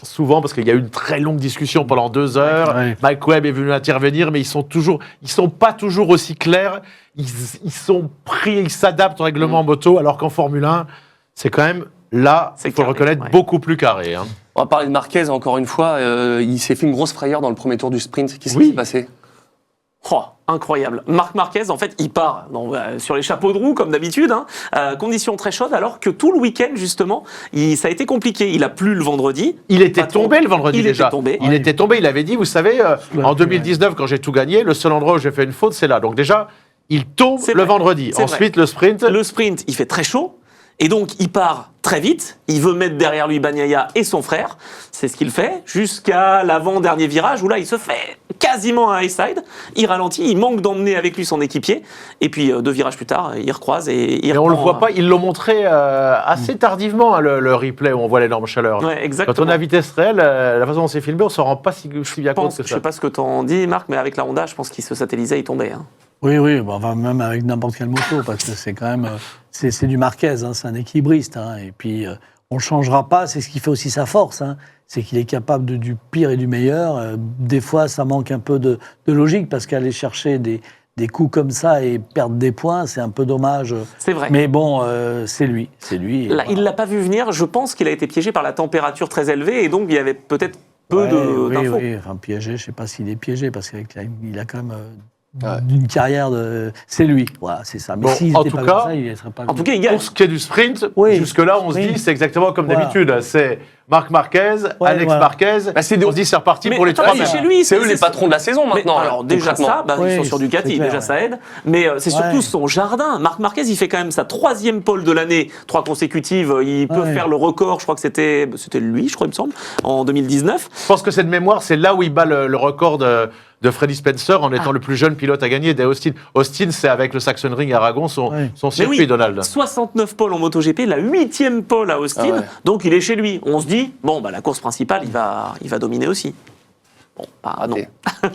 souvent, parce qu'il y a eu une très longue discussion pendant 2 heures, Mike Webb est venu intervenir, mais ils sont pas toujours aussi clairs. Ils sont pris, ils s'adaptent au règlement moto, alors qu'en Formule 1, c'est quand même là, il faut le reconnaître, beaucoup plus carré. Hein. On va parler de Marquez encore une fois. Il s'est fait une grosse frayeur dans le premier tour du sprint. Qu'est-ce qui s'est passé ? Incroyable. Marc Marquez, en fait, il part sur les chapeaux de roue, comme d'habitude, conditions très chaudes, alors que tout le week-end, justement, ça a été compliqué. Il a plu le vendredi. Il était tombé le vendredi déjà. Il était tombé, il avait dit, vous savez, en 2019, quand j'ai tout gagné, le seul endroit où j'ai fait une faute, c'est là. Donc déjà, il tombe le vendredi. Ensuite, le sprint. Le sprint, il fait très chaud. Et donc, il part très vite. Il veut mettre derrière lui Bagnaia et son frère. C'est ce qu'il fait jusqu'à l'avant-dernier virage où là, il se fait quasiment un high-side. Il ralentit, il manque d'emmener avec lui son équipier. Et puis, 2 virages plus tard, il recroise et il on le voit pas. Ils l'ont montré assez tardivement, le replay où on voit l'énorme chaleur. Ouais, exactement. Quand on est à vitesse réelle, la façon dont c'est filmé, on s'en rend pas si bien compte que ça. Je sais pas ce que t'en dis, Marc, mais avec la Honda, je pense qu'il se satellisait, il tombait. Oui, même avec n'importe quelle moto, parce que c'est quand même... C'est du Marquez, c'est un équilibriste. Et puis, on ne le changera pas, c'est ce qui fait aussi sa force. C'est qu'il est capable du pire et du meilleur. Des fois, ça manque un peu de logique, parce qu'aller chercher des coups comme ça et perdre des points, c'est un peu dommage. C'est vrai. Mais bon, c'est lui. Là, il ne l'a pas vu venir. Je pense qu'il a été piégé par la température très élevée, et donc il y avait peut-être peu d'infos. Oui, enfin piégé, je ne sais pas s'il est piégé, parce qu'il a quand même... d'une carrière de... C'est lui, voilà, c'est ça. Mais s'il n'était pas comme ça, il ne serait pas... En tout cas, il gagne. Pour ce qui est du sprint, jusque-là, on se dit, c'est exactement comme d'habitude. C'est Marc Marquez, Alex Marquez. On se dit, c'est reparti pour les 3 chez lui. C'est eux les patrons de la saison maintenant. Alors déjà ça, ils sont sur Ducati, déjà ça aide. Mais c'est surtout son jardin. Marc Marquez, il fait quand même sa 3e pole de l'année, 3 consécutives. Il peut faire le record, je crois que c'était lui, il me semble, en 2019. Je pense que cette mémoire, c'est là où il bat le record de Freddie Spencer en étant le plus jeune pilote à gagner d'Austin. Austin, c'est avec le Sachsenring Aragon son circuit, Donald. 69 pôles en MotoGP, la 8e pole à Austin, donc il est chez lui. On se dit, la course principale, il va dominer aussi. Bon, raté.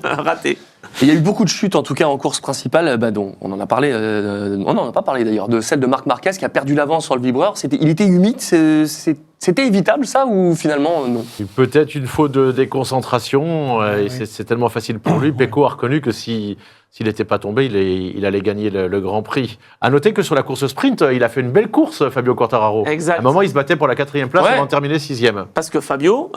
Raté. Il y a eu beaucoup de chutes, en tout cas, en course principale. Dont on en a parlé. On n'en a pas parlé d'ailleurs, de celle de Marc Marquez qui a perdu l'avance sur le vibreur. Il était humide. C'était évitable, ça, ou finalement, non? Peut-être une faute de déconcentration. C'est tellement facile pour lui. Pecco a reconnu que s'il n'était pas tombé, il allait gagner le Grand Prix. À noter que sur la course sprint, il a fait une belle course, Fabio Quartararo. Exact. À un moment, il se battait pour la 4e place avant de terminer 6e. Parce que Fabio,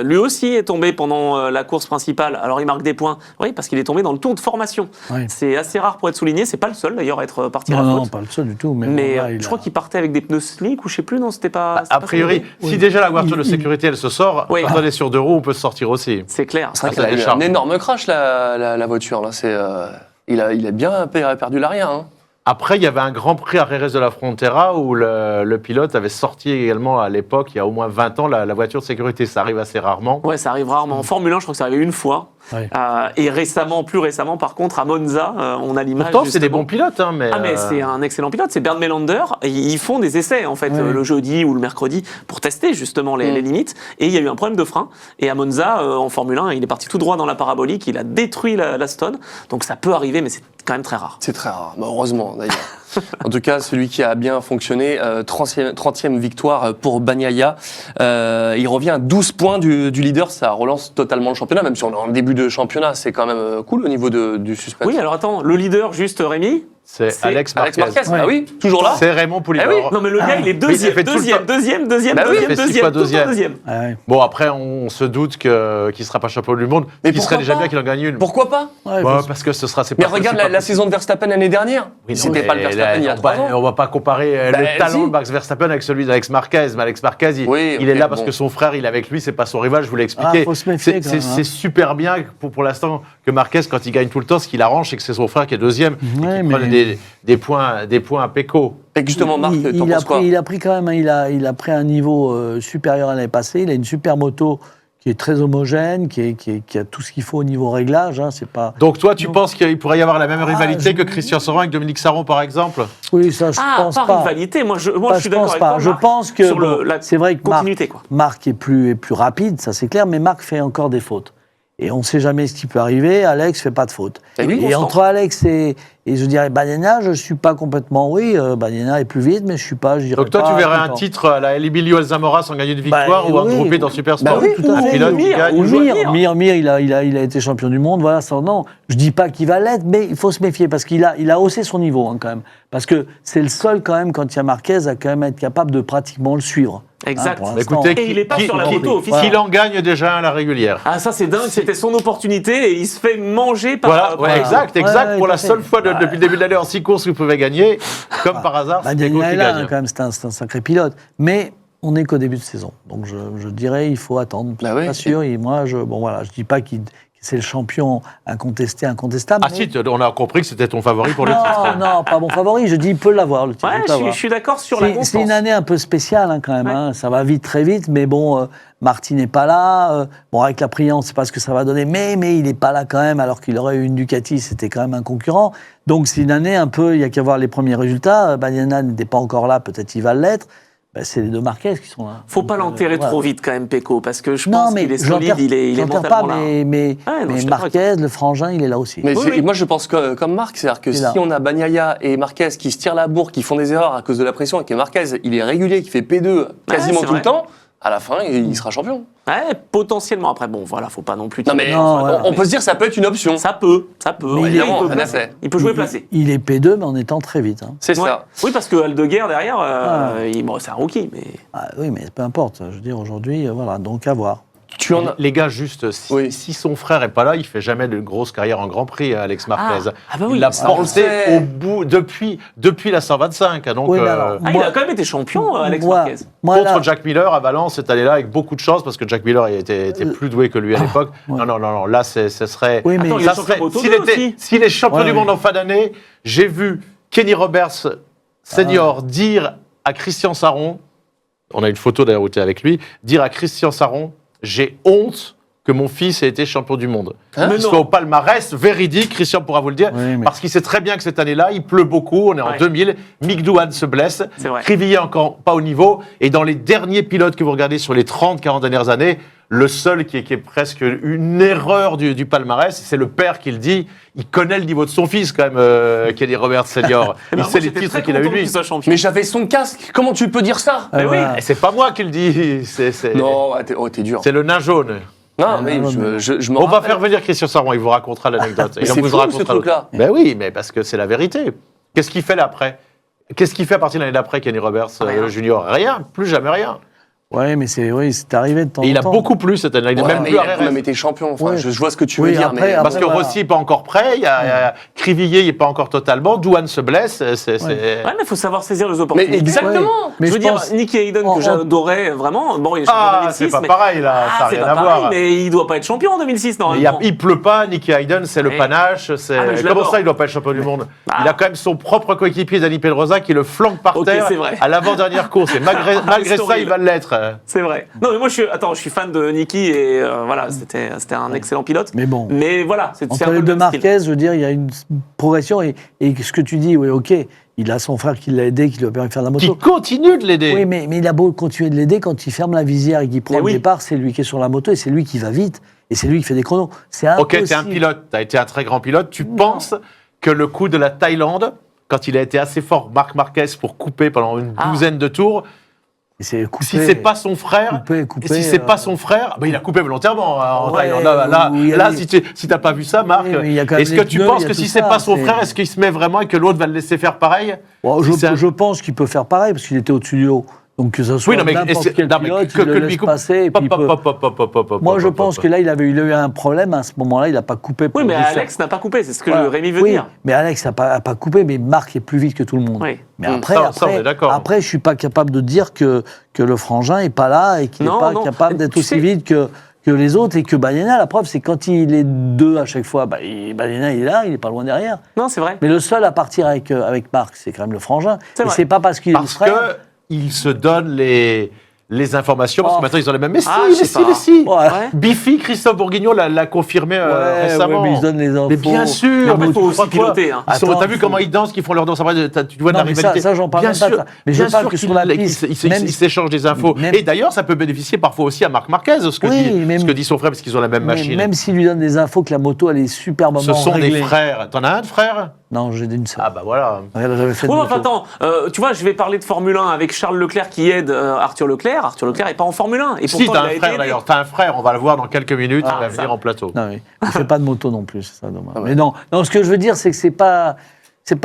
lui aussi, est tombé pendant la course principale. Alors, il marque des points. Oui, parce qu'il est tombé dans le tour de formation. Oui. C'est assez rare pour être souligné. C'est pas le seul, d'ailleurs, à être parti à la faute. Non, pas le seul du tout. Mais je crois qu'il partait avec des pneus slick, ou je sais plus, non, c'était pas... A priori, si déjà la voiture de sécurité, elle se sort, quand on est sur 2 roues, on peut se sortir aussi. C'est clair. C'est vrai qu'il a un énorme crash, la voiture. Là. Il a bien perdu l'arrière. Après, il y avait un Grand Prix à Jerez de la Frontera où le pilote avait sorti également à l'époque, il y a au moins 20 ans, la voiture de sécurité. Ça arrive assez rarement. Ouais, ça arrive rarement. En Formule 1, je crois que ça arrivait une fois. Ouais. Et plus récemment, par contre, à Monza, on a l'image. Pourtant, c'est des bons pilotes. Mais c'est un excellent pilote. C'est Bernd Melander. Ils font des essais, en fait, le jeudi ou le mercredi, pour tester justement les limites. Et il y a eu un problème de frein. Et à Monza, en Formule 1, il est parti tout droit dans la parabolique. Il a détruit la Stone. Donc ça peut arriver, mais c'est quand même très rare. C'est très rare. Heureusement, d'ailleurs. En tout cas, celui qui a bien fonctionné, 30e victoire pour Bagnaia. Il revient à 12 points du leader. Ça relance totalement le championnat, même si on est en début début de championnat, c'est quand même cool au niveau du suspense. Oui, alors attends, le leader, juste Rémi. C'est Alex Marquez. Ouais. Ah oui, toujours là. C'est Raymond Poulidor. Eh oui. Non, mais le gars, il est deuxième. Ah ouais. Bon, après, on se doute qu'il ne sera pas champion du monde. Mais Il serait déjà pourquoi bien qu'il en gagne une. Pourquoi pas? Ouais, Ouais, faut- parce que ce sera. Mais regarde la saison de Verstappen l'année dernière. Oui, non, C'était mais pas le Verstappen il y a 3 ans. On va pas comparer Bah, le talent si. de Max Verstappen avec celui d'Alex Marquez. Mais Alex Marquez, il est là parce que son frère, il est avec lui, c'est pas son rival, je vous l'ai expliqué. faut se méfier quand même, hein. C'est super bien pour l'instant que Marquez, quand il gagne tout le temps, ce qui l'arrange, c'est que c'est son frère qui est deuxième Ouais, et qui mais- prend des points à Pecco. Et justement, Marc, t'en penses quoi? il a pris quand même, il a pris un niveau supérieur à l'année passée. Il a une super moto qui est très homogène, qui a tout ce qu'il faut au niveau réglage. Hein, c'est pas. Donc toi, tu penses qu'il pourrait y avoir la même rivalité je- que Christian Sorin avec Dominique Sarron, par exemple? Oui, ça, je pense pas pas. rivalité. Moi, je Pas, suis d'accord pense avec pas. toi, Je Marc, pense que sur bon, la c'est vrai que continuité, quoi. Marc est plus rapide, ça c'est clair, mais Marc fait encore des fautes. Et on ne sait jamais ce qui peut arriver. Alex fait pas de fautes. Et lui, Et constant. entre Alex et je dirais Bagnaia, je suis pas complètement. Oui, Bagnaia est plus vite, mais je suis pas. Je dirais Donc toi, pas tu verrais un content. titre à la Emilio Alzamora sans gagner de victoire ou un oui. groupé dans Supersport? Bah oui, tout à Un fait. pilote qui Mir, gagne. Ou joue à Mir, il a été champion du monde, voilà, ça, non. Je dis pas qu'il va l'être, mais il faut se méfier parce qu'il a haussé son niveau hein, quand même. Parce que c'est le seul quand même, quand il y a Marquez, à quand même être capable de pratiquement le suivre. Exact. pour Bah, l'instant. écoutez, Et il est pas sur la moto Voilà. officielle. Qu'il en gagne déjà à la régulière. Ah, ça, c'est dingue. C'était son opportunité et il se fait manger par. Voilà, ouais, exact. Ouais, Pour tout la à fait. seule fois depuis le début de l'année en 6 courses qu'il pouvait gagner, comme par hasard, c'est Pecco Bagnaia qui est là, gagne. quand même, c'est un sacré pilote. Mais on n'est qu'au début de saison. Donc je dirais, il faut attendre. Bah oui. Pas sûr. Et moi, je dis pas que c'est le champion incontestable. Ah mais- si, on a compris que c'était ton favori pour le titre. Non, pas mon favori. Je dis, il peut l'avoir, le titre. Ouais, il peut je l'avoir. suis d'accord sur la C'est constance. une année un peu spéciale hein, quand même. Ouais. Hein. Ça va vite, très vite. Mais bon, Martin n'est pas là. Bon, avec la Priant, on ne sait pas ce que ça va donner. Mais il n'est pas là quand même, alors qu'il aurait eu une Ducati. C'était quand même un concurrent. Donc c'est une année un peu, il y a qu'à voir les premiers résultats. Bagnaia n'était pas encore là. Peut-être il va l'être. Ben, c'est les deux Marquez qui sont là. Faut pas Donc, l'enterrer voilà. trop vite quand même, Pecco, parce que je Non, pense mais qu'il est je solide, l'enterre- il est je l'enterre mentalement pas, là. mais Ouais, non, je suis d'accord avec Marquez, le frangin, il est là aussi. Mais Oui, oui. moi, je pense comme Marc, c'est-à-dire que Il est si là. on a Bagnaia et Marquez qui se tirent la bourre, qui font des erreurs à cause de la pression, et que Marquez, il est régulier, qui fait P2 quasiment c'est tout vrai. le temps, à la fin, il sera champion. Ouais, potentiellement. Après, bon, voilà, faut pas non plus. Non, mais Non, voilà. on peut se dire que ça peut être une option. Ça peut. Mais il Évidemment, est- il peut en placer. effet. Il peut jouer placé. Il est P2, mais en étant très vite. Hein. C'est Ouais. ça. Oui, parce que Aldeguer derrière, bon, c'est un rookie, mais. Ah, oui, mais peu importe. Je veux dire, aujourd'hui, voilà, donc à voir. Tu en as. Les gars, juste, Oui. si son frère est pas là, il fait jamais de grosse carrière en Grand Prix, Alex Marquez. Ah bah oui, il l'a ça, on le porté sait. au bout depuis la 125. Donc, Oui, mais alors, Ah, il a quand même été champion, Alex Moi- Marquez. moi, contre là- Jack Miller à Valence cette année-là, avec beaucoup de chance, parce que Jack Miller était plus doué que lui à l'époque. ouais. Non, là, ce serait... Oui, mais Attends, il est ça champion moto s'il 2 était- aussi. s'il est champion Ouais, du ouais. monde en fin d'année, j'ai vu Kenny Roberts senior dire à Christian Sarron, on a une photo d'ailleurs où tu es avec lui, dire à Christian Sarron, j'ai honte que mon fils ait été champion du monde. Hein Qu'il soit au palmarès, véridique, Christian pourra vous le dire, Oui, mais- parce qu'il sait très bien que cette année-là, il pleut beaucoup, on est en Ouais. 2000, Mick Doohan se blesse, C'est vrai. Crivillier encore pas au niveau, et dans les derniers pilotes que vous regardez sur les 30-40 dernières années, le seul qui est presque une erreur du palmarès, c'est le père qui le dit, il connaît le niveau de son fils quand même, Kenny Roberts senior, Eh ben, il moi, sait les j'étais titres très qu'il a eu content lui. qu'il soit champion. Mais j'avais son casque. Comment tu peux dire ça? Ah, Mais oui. voilà. Et c'est pas moi qui le dis, Non, t'es dur. c'est le nain jaune. Non, mais non, je m'en On va rappelle. faire venir Christian Sarron, il vous racontera l'anecdote. Mais Il c'est vous fou, racontera ce truc-là. Ben oui, mais parce que c'est la vérité. Qu'est-ce qu'il fait là après? Qu'est-ce qu'il fait à partir de l'année d'après, Kenny Roberts Rien. Junior? Rien, plus jamais rien. Ouais, mais c'est arrivé de temps Et il en a temps. beaucoup plus cette année. Il est Ouais, même mais plus il à a quand RS. même été champion. Enfin, Ouais. je vois ce que tu Oui, veux dire, après- mais après- Parce que voilà. Rossi n'est pas encore prêt, il y a Crivillier, il n'est pas encore totalement, Doohan se blesse. c'est- Ouais, mais il faut savoir saisir les opportunités. Mais exactement. Ouais. Mais je veux dire, pense- Nicky Hayden, en- que j'adorais vraiment, bon, il est champion en Ah, 2006, c'est pas mais... pareil là, ça n'a c'est rien pas à pareil, voir. mais il doit pas être champion en 2006, Mais normalement. il pleut pas, Nicky Hayden, c'est le Oui. panache. Ah, mais je Comment l'adore. ça, il doit pas être champion du monde? Ah. Il a quand même son propre coéquipier, Dani Pedrosa, qui le flanque par Ok, terre c'est vrai. à l'avant-dernière course. Et malgré C'est ça, horrible. il va l'être. C'est vrai. Non, mais moi, je suis fan de Nicky et voilà, c'était un excellent pilote. Mais bon. Mais voilà, c'est un Entre peu les le deux même style. Marquez, je veux dire, il y a une progression. Et ce que tu dis, oui, ok, il a son frère qui l'a aidé, qui lui a permis de faire de la Qui moto. continue de l'aider. Oui, mais il a beau continuer de l'aider, quand il ferme la visière et qu'il prend Mais le oui. départ, c'est lui qui est sur la moto et c'est lui qui va vite. Et c'est lui qui fait des chronos. C'est Ok, impossible. t'es un pilote, t'as été un très grand pilote. Tu penses que le coup de la Thaïlande, quand il a été assez fort, Marc Marquez, pour couper pendant une Ah. douzaine de tours, Et c'est coupé, Si c'est pas son frère, coupé, et si c'est pas son frère, il a coupé volontairement en Ouais, Thaïlande. Là, si t'as pas vu ça, Marc, Oui, mais il y a quand même est-ce que les tu pneus, penses il y a que tout si c'est ça, pas son c'est- frère, est-ce qu'il se met vraiment et que l'autre va le laisser faire pareil? Bon, Si c'est un- je pense qu'il peut faire pareil, parce qu'il était au-dessus du lot. Donc que ce soit Oui, non, mais n'importe quel non, mais pilote, que il le lui laisse coupe. passer. Et puis il peut- Moi, je pense que là, il a eu un problème. À ce moment-là, il n'a pas coupé. pour Oui, mais juste faire- Alex n'a pas coupé, c'est ce que Voilà. Rémi veut Oui, dire. mais Alex n'a pas coupé, mais Marc est plus vite que tout le monde. Oui. Mais Mm. après, Ça, on est d'accord. après, je suis pas capable de dire que le frangin est pas là et qu'il n'est Non, pas non. capable d'être Tu aussi sais- vite que les autres et que Bagnana, la preuve, c'est quand il est deux à chaque fois, Bagnana, il est là, il est pas loin derrière. Non, c'est vrai. Mais le seul à partir avec Marc, c'est quand même le frangin. C'est Et vrai. c'est pas parce qu'il est le Parce frère. qu'ils se donnent les informations, parce que Oh. maintenant ils ont les mêmes. Mais Ah, si, je mais sais si, pas. mais si. Ouais. Ouais. Biffy, Christophe Bourguignon l'a confirmé récemment. mais ils se donnent les infos. Mais bien sûr, Après, mais faut tu aussi crois quoi piloter, hein. T'as Attends, vu comment ils dansent, qu'ils font leur danse après, tu vois de la Non, mais rivalité. ça, j'en parle Bien même pas de sûr, ça. Mais je bien parle sûr que sur la qu'ils- piste, ils s'échangent des infos. même- Et d'ailleurs, ça peut bénéficier parfois aussi à Marc Marquez, ce que, Oui, dit, même- ce que dit son frère, parce qu'ils ont la même Mais machine. même s'il lui donne des infos que la moto, elle est superbement Ce sont réglée. des frères. T'en as un de frère? Non, j'ai une seule. Ah bah voilà. Regarde, j'avais fait de Oui, moto. enfin, attends, tu vois, je vais parler de Formule 1 avec Charles Leclerc qui aide Arthur Leclerc. Arthur Leclerc n'est pas en Formule 1. Et Si, pourtant, t'as il a un été frère aidé. d'ailleurs. T'as un frère, on va le voir dans quelques minutes, Ah, il va ça. venir en plateau. Non, mais il fait pas de moto non plus, c'est ça dommage. Mais non, ce que je veux dire, c'est que c'est pas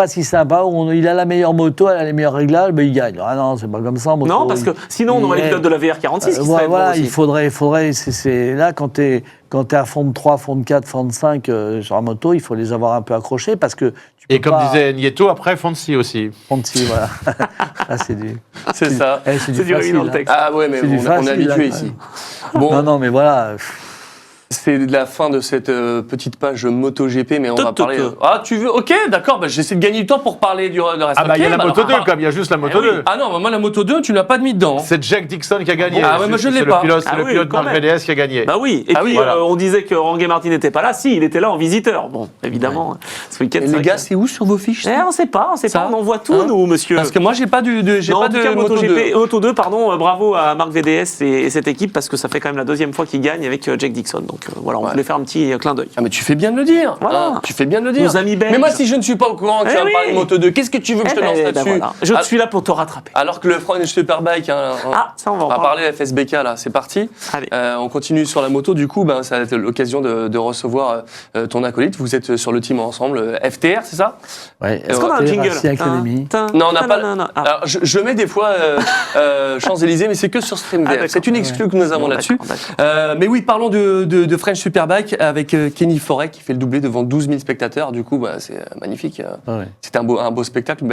si sympa. Il a la meilleure moto, elle a les meilleurs réglages, mais il gagne. Ah non, c'est pas comme ça. en moto. Non, parce que sinon, on aurait les il- pilotes de la VR46 qui seraient devant voilà, aussi. il faudrait, c'est là quand t'es à fond de 3, fond de 4, fond de 5 sur la moto, il faut les avoir un peu accrochés parce que tu peux Et comme pas disait Nieto, après Fonsi aussi. fond de 6, voilà. Là, c'est du. C'est ça. C'est C'est du Rémi facile, dans le hein. texte. Ah ouais, mais C'est du on est facile, habitué là, ici. quand Bon, Non, mais voilà. c'est la fin de cette petite page MotoGP, mais on va Tout. parler. Ah, tu veux? Ok, d'accord, bah, j'essaie de gagner du temps pour parler du reste. Ah bah il y a Ok, la bah, moto alors, 2, comme il y a juste la Eh moto oui. 2. Ah non, bah, moi la moto 2, tu l'as pas mis dedans. C'est Jack Dixon qui a gagné. Ah ouais, moi, je l'ai C'est pas. le pilote, Ah le oui, pilote quand Marc même. VDS qui a gagné. Bah oui, et Ah puis oui, voilà. on disait que Jorge Martin n'était pas là. Si, il était là en visiteur. Bon, évidemment, ce week-end. Et c'est les vrai gars, que- c'est où sur vos fiches ça On sait pas, Ça on en voit tout, Hein nous, monsieur. Parce que moi, j'ai pas j'ai Non, pas en tout de cas, Moto 2. MotoGP, Moto 2, pardon, bravo à Marc VDS et cette équipe parce que ça fait quand même la deuxième fois qu'il gagne avec Jack Dixon. Donc voilà, on Ouais. voulait faire un petit clin d'œil. Ah mais tu fais bien de le dire. Voilà. Hein, tu fais bien de le dire. Nos amis belges. Mais moi, si je ne suis pas au courant que tu Eh vas me oui. parler de Moto 2, qu'est-ce que tu veux que je te lance là-dessus voilà. Je Ah, suis là pour te rattraper. Alors que le French Superbike, hein, Ah, ça, on va en on va parler. parler FSBK là, c'est parti. Allez. On continue sur la moto. Du coup, ben, ça a été l'occasion de recevoir ton acolyte. Vous êtes sur le team ensemble, FTR, c'est ça? Ouais. Est-ce qu'on a un jingle Racing Academy. Non, on n'a pas. Non. Ah. Alors, je mets des fois Champs-Élysées, mais c'est que sur StreamVR. d'accord. C'est une exclue que nous avons Bon, là-dessus. d'accord. Mais oui, parlons de French Superbike avec Kenny Forêt qui fait le doublé devant 12 000 spectateurs. Du coup, bah, c'est magnifique. Ouais. C'était un beau spectacle,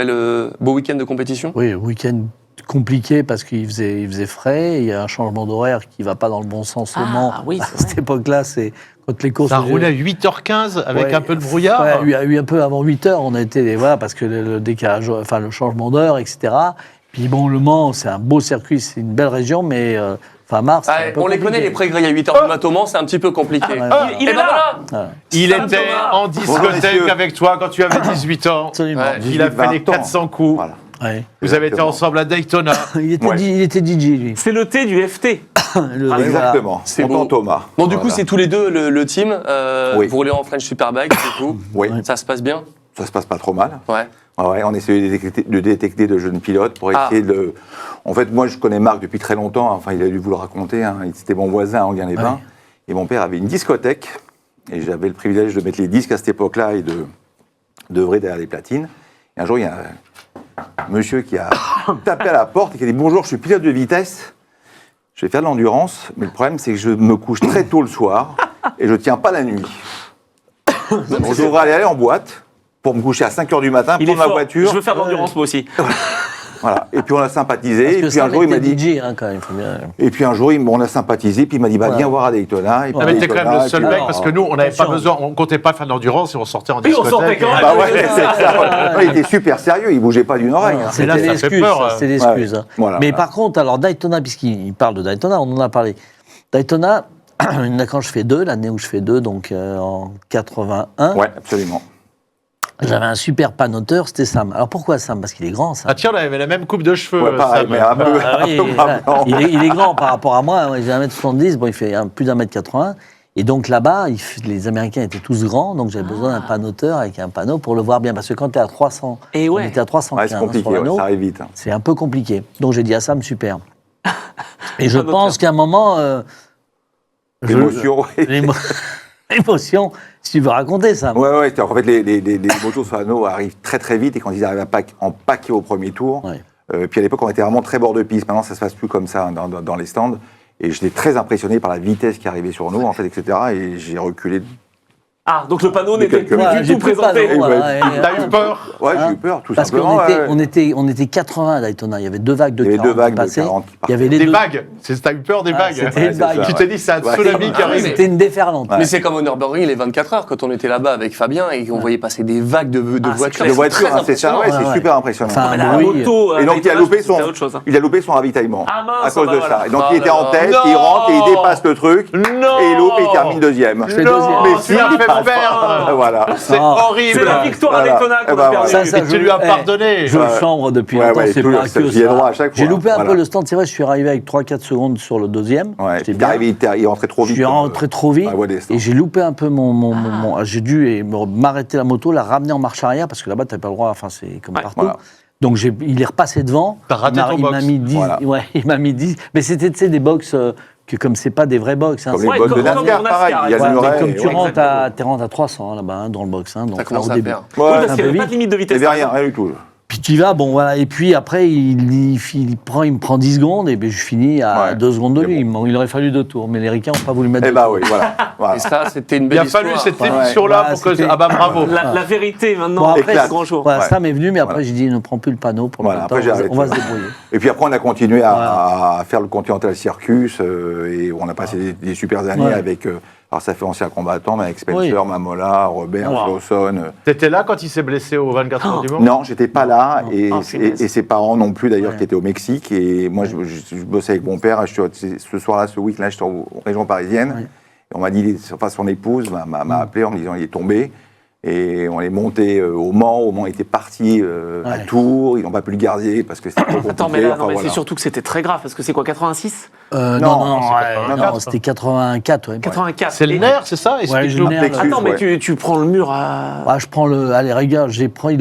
beau week-end de compétition. Oui, week-end compliqué parce qu'il faisait frais. Il y a un changement d'horaire qui ne va pas dans le bon sens au Ah, Mans. oui, À c'est cette vrai. époque-là, c'est quand les courses. Ça roulait à 8h15 avec Ouais. un peu de brouillard. Ouais, il y a eu un peu avant 8h, on a été, voilà, parce que le décalage, enfin le changement d'heure, etc. Puis bon, Le Mans, c'est un beau circuit, c'est une belle région, mais fin mars. Ah, c'est un peu on les compliqué. connaît, les pré-grilles à 8h du matin au Mans, c'est un petit peu compliqué. ouais. Il est ben là. voilà. Voilà. Il Salut était Thomas. en Bonjour, discothèque messieurs. avec toi quand tu avais 18 ans. Absolument. Ouais. Il a fait les 18-20 ans. 400 coups. Voilà. Ouais. Vous avez été Exactement. ensemble à Daytona. Il était, Ouais. il était DJ, lui. C'est le thé du FT. Le- Exactement. C'est Content beau. Thomas. Bon, du coup, Voilà. c'est tous les deux le team. Oui. Vous roulez en French Superbike, du coup. Oui, Ça se passe bien? ça se passe pas trop mal. Ouais. Ouais, on essaie de détecter de jeunes pilotes pour Ah. essayer de. En fait, moi, je connais Marc depuis très longtemps. Enfin, il a dû vous le raconter. Hein. C'était mon voisin à Anguin-les-Bains. Ouais. Et mon père avait une discothèque. Et j'avais le privilège de mettre les disques à cette époque-là et d'œuvrer derrière les platines. Et un jour, il y a un monsieur qui a tapé à la porte et qui a dit: bonjour, je suis pilote de vitesse. Je vais faire de l'endurance, mais le problème, c'est que je me couche très tôt le soir et je ne tiens pas la nuit. Donc, je devrais aller en boîte pour me coucher à 5h du matin, Il est prendre ma fort. voiture. Je veux faire de l'endurance, moi aussi. Voilà. Et puis on a sympathisé. Parce Et que puis un ça jour, il m'a était dit. DJ, hein, quand même, faut bien. Et puis un jour, on a sympathisé. Puis il m'a dit: bah, Voilà. viens voir à Daytona. Et puis Ah, mais t'es quand Daytona, même le et seul puis- mec alors, parce que nous, on n'avait pas attention. besoin, on comptait pas faire de l'endurance et on sortait en Oui, on discothèque. sortait quand même. Bah ouais, c'est ça. Ouais, il était super sérieux. Il bougeait pas d'une oreille. hein. C'était là, ça fait l'excuse, peur, c'était l'excuse. ouais. hein. Voilà. Mais par contre, alors Daytona, puisqu'il parle de Daytona, on en a parlé. Daytona, quand je fais 2, l'année où je fais 2, donc en 81, Ouais, absolument. j'avais un super panoteur, c'était Sam. Alors pourquoi Sam? Parce qu'il est grand, Sam. Ah tiens, on avait la même coupe de cheveux. Ouais, pareil, Sam. mais un peu, Ah oui, un peu moins blanc. il est grand par rapport à moi, hein, j'ai 1m70, bon, il fait plus d'1m80. Et donc là-bas, les Américains étaient tous grands, donc j'avais besoin d'un panoteur avec un panneau pour le voir bien. Parce que quand tu es à 300, Et ouais. on était à 315 Ouais, c'est compliqué. sur l'anneau, Ouais, ça arrive vite. hein. c'est un peu compliqué. Donc j'ai dit à Sam, super. Et je pense qu'à un moment... L'émotion. L'émotion, si tu veux raconter ça. Ouais. En fait, les motos sur l'anneau arrivent très très vite et quand ils arrivent en paquet au premier tour. Puis à l'époque, on était vraiment très bord de piste. Maintenant, ça se passe plus comme ça dans les stands. Et j'étais très impressionné par la vitesse qui arrivait sur nous, en fait, etc. Et j'ai reculé. Ah, donc le panneau n'était plus du tout présenté. T'as eu peur? Ouais, j'ai eu peur, tout parce simplement. Parce qu'on était 80 à Daytona. Il y avait 2 vagues de 40 qui passaient. Il y avait des vagues. T'as eu peur des vagues. C'était une vague. Tu t'es dit, c'est un tsunami qui arrive. C'était une déferlante. Mais c'est comme au Nürburgring les 24 heures, quand on était là-bas avec Fabien et qu'on voyait passer des vagues de voitures. De voitures, c'est ça, c'est super impressionnant. Et donc il a loupé son ravitaillement à cause de ça. Et donc il était en tête, il rentre et il dépasse le truc. Et il loupe et il termine deuxième. Je fais deuxième. Mais si, il a fait peur. Voilà. C'est horrible. C'est la victoire à Daytona qu'on a perdu. Ça, tu lui as pardonné. Je le chambre depuis longtemps, c'est miraculeux. J'ai loupé un peu le stand, c'est vrai, je suis arrivé avec 3-4 secondes sur le deuxième. Il rentrait trop vite. Je suis rentré trop vite et j'ai loupé un peu j'ai dû m'arrêter la moto, la ramener en marche arrière parce que là-bas, tu n'as pas le droit, enfin, c'est comme partout. Donc il est repassé devant. T'as raté ton box. Il m'a mis 10. Mais c'était des box que comme c'est pas des vrais box. Comme les box de NASCAR, pareil. Il y a le muret. Comme tu rentres à 300 là-bas dans le box. Donc ça commence à faire. Oui, parce qu'il n'y avait pas de limite de vitesse. Il n'y avait rien du tout. Puis tu y vas, bon voilà, et puis après il me prend 10 secondes et ben, je finis à 2 secondes de lui. Il aurait fallu 2 tours, mais les Ricains n'ont pas voulu mettre 2 tours. Oui, voilà. Et ça, c'était une belle histoire. Il a fallu cette émission-là pour que... Ah bah bravo. La vérité maintenant, après ce grand jour. Voilà, ça m'est venu, mais après j'ai dit ne prends plus le panneau pour le temps, on va se débrouiller. Et puis après on a continué à faire le Continental Circus et on a passé des super années avec... Alors ça fait ancien combattant, mais avec Spencer, Mamola, Robert, Lawson. T'étais là quand il s'est blessé au 24 heures du Mans? Non, j'étais pas là, et ses parents non plus d'ailleurs, qui étaient au Mexique. Et moi, je bossais avec mon père. Ce soir-là, ce week-end, j'étais en région parisienne. Et on m'a dit, son épouse m'a appelé en me disant il est tombé. Et on est monté au Mans. Au Mans, il était parti à Tours. Ils n'ont pas pu le garder parce que c'était trop compliqué. Attends, mais là, c'est surtout que c'était très grave. Parce que c'est quoi, 86? Non, c'était 84. Ouais. 84. C'est le nerf, c'est ça? Attends, mais tu prends le mur à... je prends allez, regarde, j'ai pris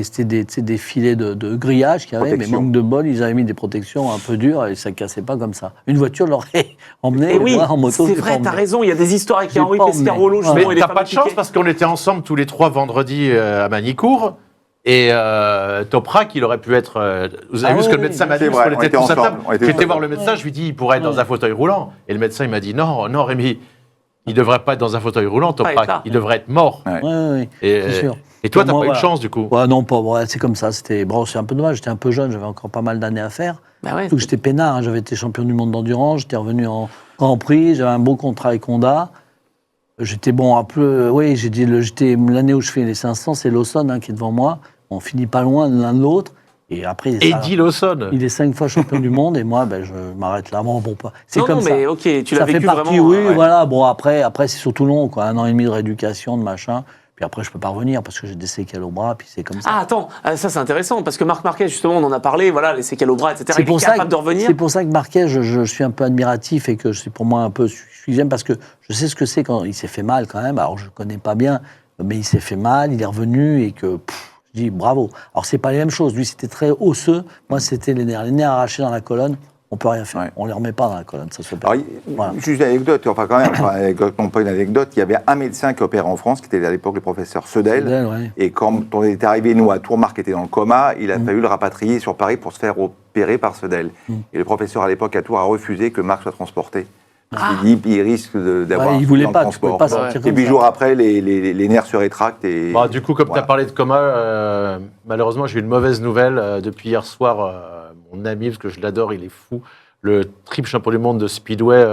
c'était des filets de grillage qu'il y avait, mais manque de bol, ils avaient mis des protections un peu dures et ça cassait pas comme ça. Une voiture l'aurait emmené, moi, en moto. C'est vrai, t'as raison, il y a des histoires avec Henri Pescarolo. Mais t'as pas de chance parce qu'on était ensemble tous les 3 vendredis à Manicourt. Et Toprak, il aurait pu être... vous avez vu ce que le médecin m'a dit? On était tous à table. J'étais voir le médecin, je lui dis, il pourrait être dans un fauteuil roulant. Et le médecin, il m'a dit, non, Rémi, il ne devrait pas être dans un fauteuil roulant, Toprak. Il devrait être mort. Oui, c'est sûr. Et toi, t'as pas eu de chance, du coup? Non, pas. C'est comme ça. C'est un peu dommage. J'étais un peu jeune, j'avais encore pas mal d'années à faire. Surtout que j'étais peinard. J'avais été champion du monde d'endurance. J'étais revenu en Grand Prix. J'avais un beau contrat avec Honda. J'étais bon un peu... Oui, j'ai dit, l'année où je fais les 500, c'est Lawson qui est devant moi. On finit pas loin de l'un de l'autre. Et après, Eddie Lawson. Il est 5 fois champion du monde et moi, je m'arrête là. Bon, pas. C'est comme ça. Mais ok, tu l'as vécu partie, vraiment. Oui, voilà. Bon, après c'est surtout long, quoi. 1 an et demi de rééducation, de machin. Puis après, je peux pas revenir parce que j'ai des séquelles au bras, puis c'est comme ça. Ah, attends, ça c'est intéressant parce que Marc Marquez, justement, on en a parlé, voilà, les séquelles au bras, etc. Il est capable de revenir. C'est pour ça que Marquez, je suis un peu admiratif et que c'est pour moi un peu suffisant parce que je sais ce que c'est quand il s'est fait mal quand même. Alors, je connais pas bien, mais il s'est fait mal, il est revenu et que. Je dis bravo. Alors, c'est pas les mêmes choses. Lui, c'était très osseux. Moi, c'était les nerfs. Les nerfs arrachés dans la colonne, on peut rien faire. Ouais. On les remet pas dans la colonne. Ça se perd. Juste une anecdote, enfin quand même, non pas une anecdote, il y avait un médecin qui opérait en France, qui était à l'époque le professeur Sedel. Et quand on est arrivé, nous, à Tours, Marc était dans le coma, il a fallu le rapatrier sur Paris pour se faire opérer par Sedel. Et le professeur, à l'époque, à Tours, a refusé que Marc soit transporté. Il dit il risque d'avoir il voulait un pas, transport. Pas sortir et puis jours après, les nerfs se rétractent. Et, du coup, comme tu as parlé de coma, malheureusement, j'ai eu une mauvaise nouvelle. Depuis hier soir, mon ami, parce que je l'adore, il est fou, le triple champion du monde de Speedway,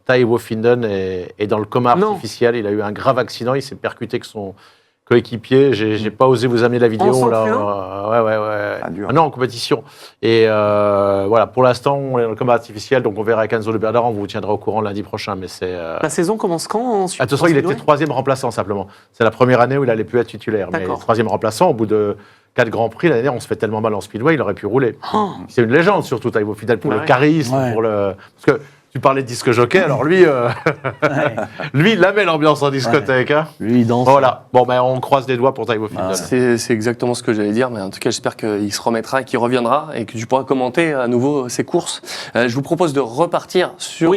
Ty Wofinden, est dans le coma artificiel. Il a eu un grave accident, il s'est percuté avec son coéquipier. J'ai pas osé vous amener la vidéo. Ouais. Non, en compétition. Et voilà, pour l'instant, on est dans le coma artificiel, donc on verra avec Enzo Le Bernard, on vous tiendra au courant lundi prochain. Mais c'est, La saison commence quand ensuite? Attention, il était 3e remplaçant simplement. C'est la première année où il allait plus être titulaire. Mais 3e remplaçant, au bout de 4 Grands Prix, l'année dernière, on se fait tellement mal en Speedway, il aurait pu rouler. C'est une légende, surtout, Ty Wofinden, pour le charisme, pour le... Parce que Tu parlais de disque jockey, alors lui, lui, il met l'ambiance en discothèque. Hein. Lui, il danse. Voilà. Bon, ben, on croise les doigts pour Taiwo Findon. C'est exactement ce que j'allais dire, mais en tout cas, j'espère qu'il se remettra et qu'il reviendra et que tu pourras commenter à nouveau ses courses. Je vous propose de repartir sur,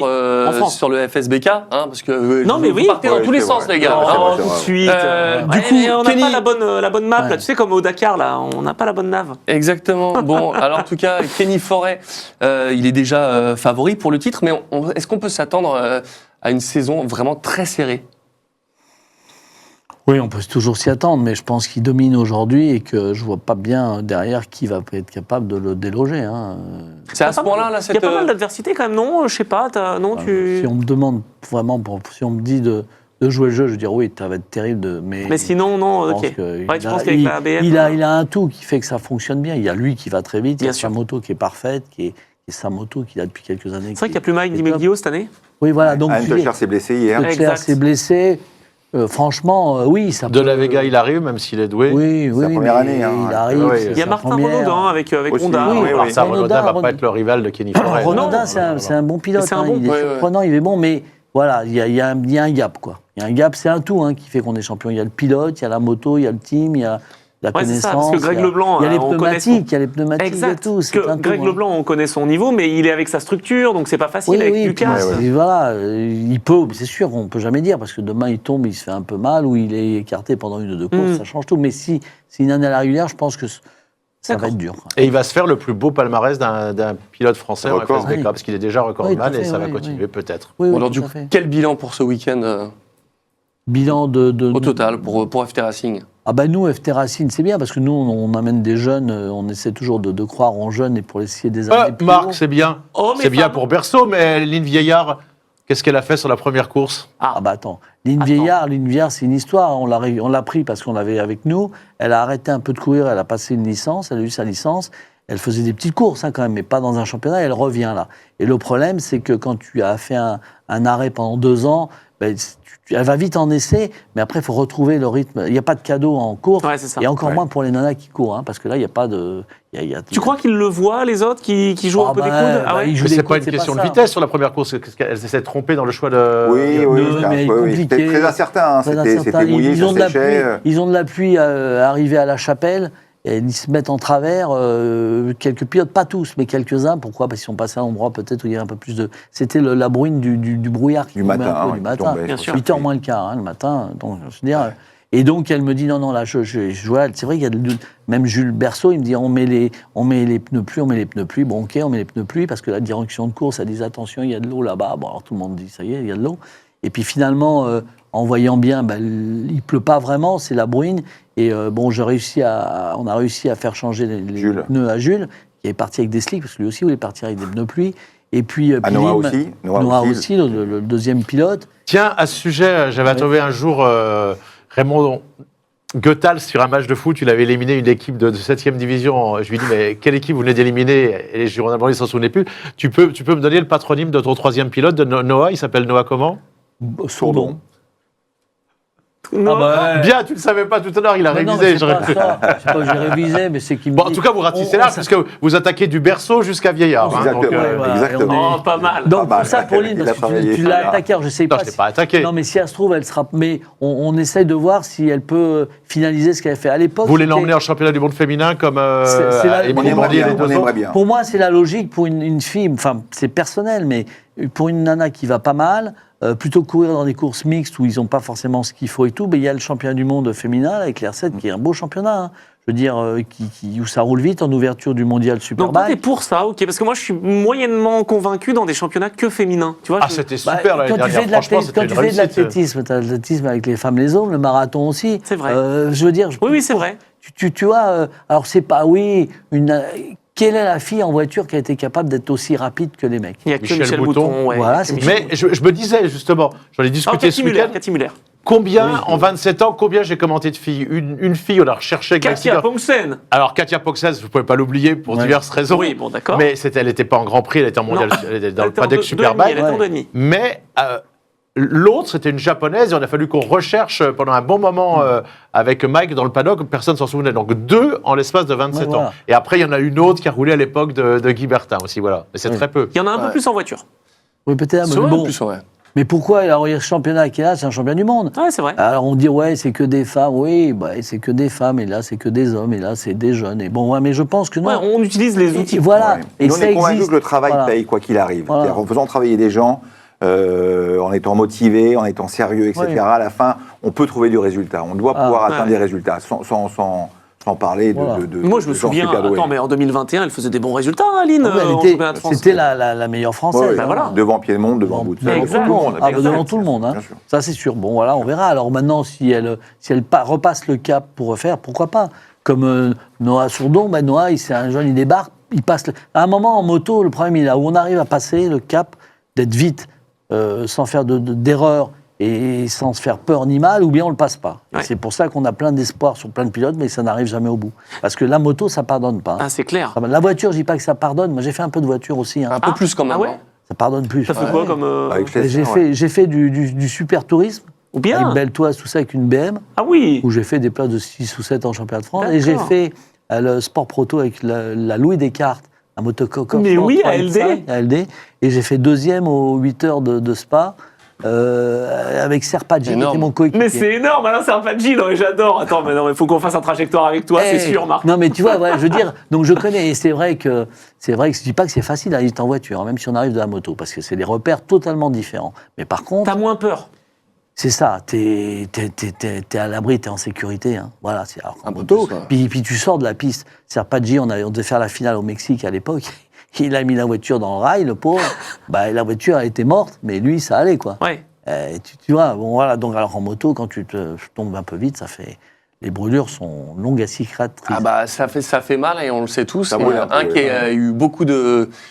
sur le FSBK, hein, parce que non, mais vous partez dans tous les sens, les gars. Tout de suite. Du coup, on n'a Kenny... pas la bonne map, là. Tu sais, comme au Dakar, là, on n'a pas la bonne nave. Exactement. Bon, alors en tout cas, Kenny Forêt, il est déjà favori pour le titre, mais est-ce qu'on peut s'attendre à une saison vraiment très serrée ? Oui, on peut toujours s'y attendre, mais je pense qu'il domine aujourd'hui et que je vois pas bien derrière qui va être capable de le déloger. Hein. C'est à ce point-là, là, il y a pas mal d'adversité quand même, non ? Je sais pas, Si on me demande vraiment, si on me dit de jouer le jeu, je veux dire oui, ça va être terrible. Mais sinon, non, ok. Tu penses qu'avec la ABM... il a un tout qui fait que ça fonctionne bien. Il y a lui qui va très vite, il y a sa moto qui est parfaite, qui est sa moto qu'il a depuis quelques années. C'est vrai qu'il n'y a plus Mike Di Meglio cette année ? Oui, voilà. Donc, Techer s'est blessé hier. Techer s'est blessé. Franchement, oui, ça De la Vega, il arrive, même s'il est doué. Oui, sa première année. Il arrive. Il y a Martin Renaudin avec Honda. Oui, Alors ça, Renaudin ne va pas être le rival de Kenny Forêt. Renaudin, c'est un bon pilote. Il est surprenant, il est bon, mais voilà, il y a un gap, quoi. Il y a un gap, c'est un tout qui fait qu'on est champion. Il y a le pilote, il y a la moto, il y a le team, il y a la connaissance. C'est ça, parce que Greg Leblanc, il y a les pneumatiques, exact. et tout. Greg Leblanc, on connaît son niveau, mais il est avec sa structure, donc c'est pas facile avec Lucas. Voilà, il peut, c'est sûr, on peut jamais dire, parce que demain il tombe, il se fait un peu mal, ou il est écarté pendant une ou deux courses, ça change tout. Mais si c'est une année à la régulière, je pense que ça va être dur. Et il va se faire le plus beau palmarès d'un pilote français en FSBK, parce qu'il est déjà recordman et ça va continuer peut-être. Alors du coup, quel bilan pour ce week-end Bilan au total pour FT Racing? Ah ben nous, FT Racing, c'est bien, parce que nous, on amène des jeunes, on essaie toujours de croire en jeunes et pour essayer des années plus Marc, haut. c'est bien. C'est bien pour Berceau, mais Lynn Vieillard, qu'est-ce qu'elle a fait sur la première course ? Ah bah attends, Lynn Vieillard, c'est une histoire, on l'a pris parce qu'on l'avait avec nous, elle a arrêté un peu de courir, elle a passé une licence, elle a eu sa licence, elle faisait des petites courses quand même, mais pas dans un championnat, elle revient là. Et le problème, c'est que quand tu as fait un arrêt pendant 2 ans, elle va vite en essai, mais après, il faut retrouver le rythme. Il n'y a pas de cadeau en course, et encore moins pour les nanas qui courent, parce que là, il n'y a pas de... Tu crois qu'ils le voient, les autres, qui jouent un peu des coudes c'est pas une question de vitesse sur la première course, elle s'est trompée dans le choix de... Oui, c'était très incertain, c'était mouillé, ça séchait. Ils ont de la pluie arrivée à la Chapelle, et ils se mettent en travers, quelques pilotes, pas tous, mais quelques-uns. Pourquoi ? Parce qu'ils sont passés à un endroit peut-être où il y a un peu plus de... C'était la bruine du brouillard qui tombait un peu du matin. Bien sûr. 8h moins le quart, le matin. Donc, je veux dire... Et donc, elle me dit, non, là, je vois... C'est vrai qu'il y a... Même Jules Berceau, il me dit, on met les pneus pluie. Bon, ok, on met les pneus pluie, parce que la direction de course, elle dit, attention, il y a de l'eau là-bas. Bon, alors tout le monde dit, ça y est, il y a de l'eau. Et puis finalement, en voyant bien, il pleut pas vraiment, c'est la bruine. Et bon, on a réussi à faire changer les pneus à Jules, qui est parti avec des slicks, parce que lui aussi voulait partir avec des pneus pluie. Et puis Noah aussi, le deuxième pilote. Tiens, à ce sujet, j'avais trouvé un jour Raymond Goethals sur un match de foot, il avait éliminé une équipe de 7e division. Je lui ai dit, mais quelle équipe vous venez d'éliminer ? Et les journalistes ne s'en souvenaient plus. Tu peux me donner le patronyme de ton 3e pilote, de Noah ? Il s'appelle Noah comment ? Sourdon. Bien, tu ne le savais pas tout à l'heure, il a révisé. J'ai révisé, mais c'est qu'il me en tout cas, vous ratissez là, parce que vous attaquez du berceau jusqu'à Vieillard. Exactement. Pas mal. Donc, pour ça, Pauline, parce que tu l'as attaqué, alors je ne sais pas. Non, je ne l'ai pas attaqué. Non, mais si elle se trouve, elle sera. Mais on essaye de voir si elle peut finaliser ce qu'elle a fait à l'époque. Vous voulez l'emmener en championnat du monde féminin comme Émilie Brady et les deux autres ? Pour moi, c'est la logique pour une fille, enfin, c'est personnel, mais pour une nana qui va pas mal, plutôt que courir dans des courses mixtes où ils n'ont pas forcément ce qu'il faut et tout, il y a le championnat du monde féminin avec l'R7 qui est un beau championnat. Je veux dire, où ça roule vite en ouverture du mondial Superbike. Donc, toi, t'es pour ça, ok, parce que moi, je suis moyennement convaincu dans des championnats que féminins. Tu vois, c'était super l'année dernière, franchement, c'était une Quand tu fais de l'athlétisme, t'as l'athlétisme avec les femmes, les hommes, le marathon aussi. C'est vrai. Je veux dire... Oui, c'est vrai. Tu vois, alors c'est pas, quelle est la fille en voiture qui a été capable d'être aussi rapide que les mecs ? Il y a que Michel Bouton. Voilà, mais je me disais, justement, j'en ai discuté ce week-end. Cathy Muller. Combien, en 27 ans, j'ai commenté de filles ? Une fille, on a recherché... Katia Pogsen. Alors, Katia Pogsen, vous ne pouvez pas l'oublier pour diverses raisons. Oui, bon, d'accord. Mais elle n'était pas en Grand Prix, elle était en mondial, elle était dans le paddock Superbike. Elle était en 2,5. Mais l'autre, c'était une japonaise, et on a fallu qu'on recherche pendant un bon moment avec Mike dans le paddock, personne ne s'en souvenait. Donc 2 en l'espace de 27 ans. Et après, il y en a une autre qui a roulé à l'époque de Guy Bertin aussi, voilà. Mais c'est très peu. Il y en a un peu plus en voiture. Oui, peut-être, C'est mais vrai, bon. en plus, ouais. Mais pourquoi? Alors, il y a ce championnat qui est là, c'est un championnat du monde. Ouais, c'est vrai. Alors, on dit, ouais, c'est que des femmes. Oui, bah, c'est que des femmes, et là, c'est que des hommes, et là, c'est des jeunes. Et bon, ouais, mais je pense que non. Ouais, on utilise les outils. Voilà. Ouais. Et Nous, on ça est convaincus existe. que le travail Voilà. paye, quoi qu'il arrive. Voilà. C'est-à-dire, en faisant travailler des gens, en étant motivés, en étant sérieux, etc., Oui. à la fin, on peut trouver du résultat. On doit pouvoir atteindre ouais. des résultats sans parler Voilà. de Moi, je me gens souviens, super doués. mais en 2021, elle faisait des bons résultats, Aline, Ah ouais, en championnat de France. C'était la meilleure française. Ouais, hein. voilà. Devant Piedmont, devant Boutsen, devant Exact. tout le monde. Ah, bien devant sûr. tout le monde, hein. Bien sûr. Ça c'est sûr. Bon voilà, on verra. Alors maintenant, si elle repasse le cap pour refaire, pourquoi pas? Comme Noah Sourdon, Noah, c'est un jeune, il débarque, il passe. À un moment en moto, le problème il est là où on arrive à passer le cap d'être vite, sans faire d'erreur et sans se faire peur ni mal, ou bien on le passe pas. Et Ouais. c'est pour ça qu'on a plein d'espoir sur plein de pilotes, mais ça n'arrive jamais au bout. Parce que la moto, ça pardonne pas. Ah, c'est clair. La voiture, je dis pas que ça pardonne. Moi, j'ai fait un peu de voiture aussi. hein. Un peu plus quand même. Ah ouais hein. Ça pardonne plus. Ça fait quoi comme. Avec Et Schlesser, ouais. j'ai fait du super tourisme, Ou bien. avec belle toise, tout ça, avec une BM, Ah oui. où j'ai fait des places de 6 ou 7 en championnat de France. Et j'ai D'accord. fait le sport proto avec la Louis Descartes, un motocoque. Mais oui, à LD. Et j'ai fait 2e aux 8 heures de Spa, avec Serpadji, qui Énorme. était mon coéquipier. Mais c'est énorme, Alain Serpadji, non, mais j'adore. Attends, mais non, il faut qu'on fasse un trajectoire avec toi, c'est Eh, sûr, Marc. Non, mais tu vois, ouais, je veux dire, donc je connais, et c'est vrai que je dis pas que c'est facile d'aller en voiture, hein, même si on arrive de la moto, parce que c'est des repères totalement différents. Mais par contre, T'as moins peur. c'est ça, t'es à l'abri, t'es en sécurité. Hein. Voilà, alors qu'en Un peu moto, plus, ouais. puis tu sors de la piste. Serpadji, on devait faire la finale au Mexique à l'époque. Il a mis la voiture dans le rail, le pauvre. Bah, la voiture a été morte, mais lui, ça allait, quoi. Ouais. Tu vois, bon, voilà. Donc, alors en moto, quand tu tombes un peu vite, ça fait. Les brûlures sont longues à cicatrices. Ah bah ça fait mal et on le sait tous. Ça Il y brûle en un a un peu, qui ouais. a eu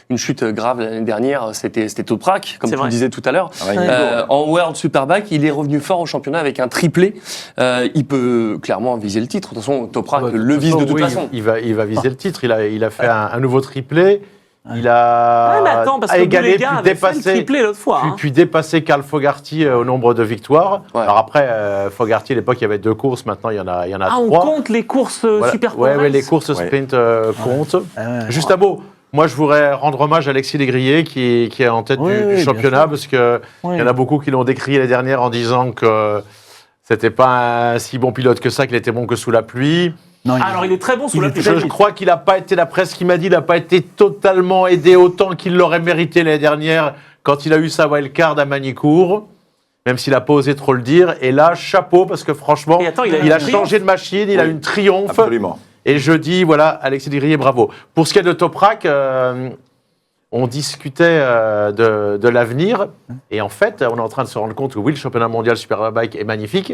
une chute grave l'année dernière, c'était Toprak, comme C'est tu vrai. le disais tout à l'heure. Ah ouais, il est En World Superbike, il est revenu fort au championnat avec un triplé. Il peut clairement viser le titre. De toute façon, Toprak Bah, le vise de toute oui, façon. Il va viser le titre. Il a fait un nouveau triplé. Il a Ah, mais attends, parce que égalé, Boulega puis avait fait le dépassé, triplé l'autre fois. hein. puis dépassé Carl Fogarty au nombre de victoires. Ouais. Alors après, Fogarty, à l'époque, il y avait 2 courses. Maintenant, il y en a Ah, on 3. compte les courses Voilà. super Ouais, les courses Ouais. sprint comptent. Ah ouais. Juste un mot. Moi, je voudrais rendre hommage à Alexis Légrier, qui est en tête Oui, du oui, bien championnat, sûr. parce que Oui. il y en a beaucoup qui l'ont décrié les dernières en disant que c'était pas un si bon pilote que ça, qu'il était bon que sous la pluie. Non, Ah, alors il est très bon sous la pluie. Je crois qu'il n'a pas été, d'après ce qu'il m'a dit, il n'a pas été totalement aidé autant qu'il l'aurait mérité l'année dernière quand il a eu sa wildcard à Manicourt, même s'il n'a pas osé trop le dire. Et là, chapeau, parce que franchement, Et attends, il a il eu a un changé de machine, il a eu une triomphe. Absolument. Et je dis, voilà, Alexis Légrier, bravo. Pour ce qui est de Toprak, on discutait de l'avenir. Et en fait, on est en train de se rendre compte que oui, le championnat mondial Superbike est magnifique.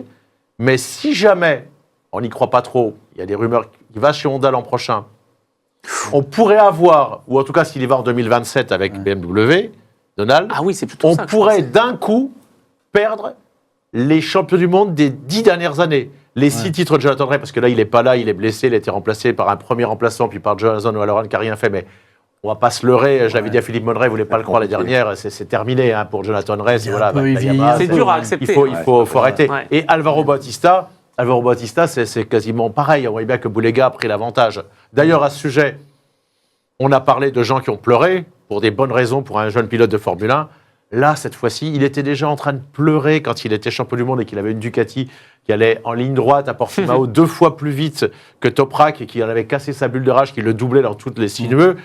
Mais si jamais, on n'y croit pas trop, il y a des rumeurs qu'il va chez Honda l'an prochain, on pourrait avoir, ou en tout cas s'il y va en 2027 avec BMW, Donald, Ah oui, c'est plutôt on ça. que je pourrait pensais. d'un coup perdre les champions du monde des 10 dernières années. Les 6 titres de Jonathan Ray, parce que là, il n'est pas là, il est blessé, il a été remplacé par un premier remplaçant, puis par Jonathan O'Halloran qui n'a rien fait, mais on va pas se leurrer. Je l'avais dit à Philippe Monneray, vous ne voulez pas le croire la dernière, c'est terminé hein, pour Jonathan Ray. C'est voilà, peu, il vieillit Bakayama, un C'est peu. dur à accepter. il faut arrêter. Ouais. Et Alvaro Bautista, c'est quasiment pareil. On voit bien que Boulega a pris l'avantage. D'ailleurs, à ce sujet, on a parlé de gens qui ont pleuré pour des bonnes raisons pour un jeune pilote de Formule 1. Là, cette fois-ci, il était déjà en train de pleurer quand il était champion du monde et qu'il avait une Ducati qui allait en ligne droite à Portimao 2 fois plus vite que Toprak et qui en avait cassé sa bulle de rage, qui le doublait dans toutes les sinueux.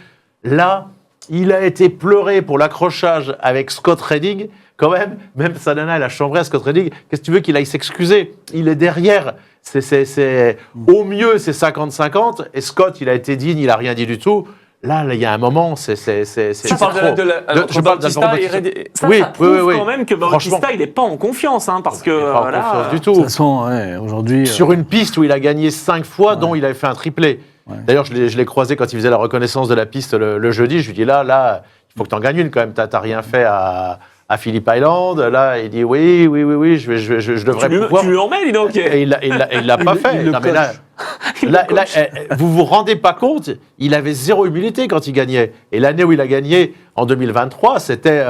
Là, il a été pleuré pour l'accrochage avec Scott Redding. Quand même Sadana, elle a chambré à Scott Redding. Qu'est-ce que tu veux qu'il aille s'excuser? Il est derrière. Au mieux, c'est 50-50. Et Scott, il a été digne, il n'a rien dit du tout. Là, il y a un moment, c'est Tu parles de la je parle Bautista d'Alvaro et Bautista. Ça, Oui, ça prouve oui, oui, oui. quand même que Franchement. Bautista, il n'est pas en confiance, hein, parce que Il n'est pas en voilà, confiance du De tout. toute façon, ouais, aujourd'hui. Sur une piste où il a gagné 5 fois, dont il avait fait un triplé. Ouais. D'ailleurs, je l'ai croisé quand il faisait la reconnaissance de la piste le jeudi. Je lui dis là, il faut que tu en gagnes une quand même. T'as rien fait à Phillip Island. Là, il dit oui, je devrais pouvoir. tu lui en mets, dis donc. Et il l'a pas fait. il le Non, mais là, Il là, le là, coche. vous vous rendez pas compte, il avait zéro humilité quand il gagnait. Et l'année où il a gagné, en 2023, c'était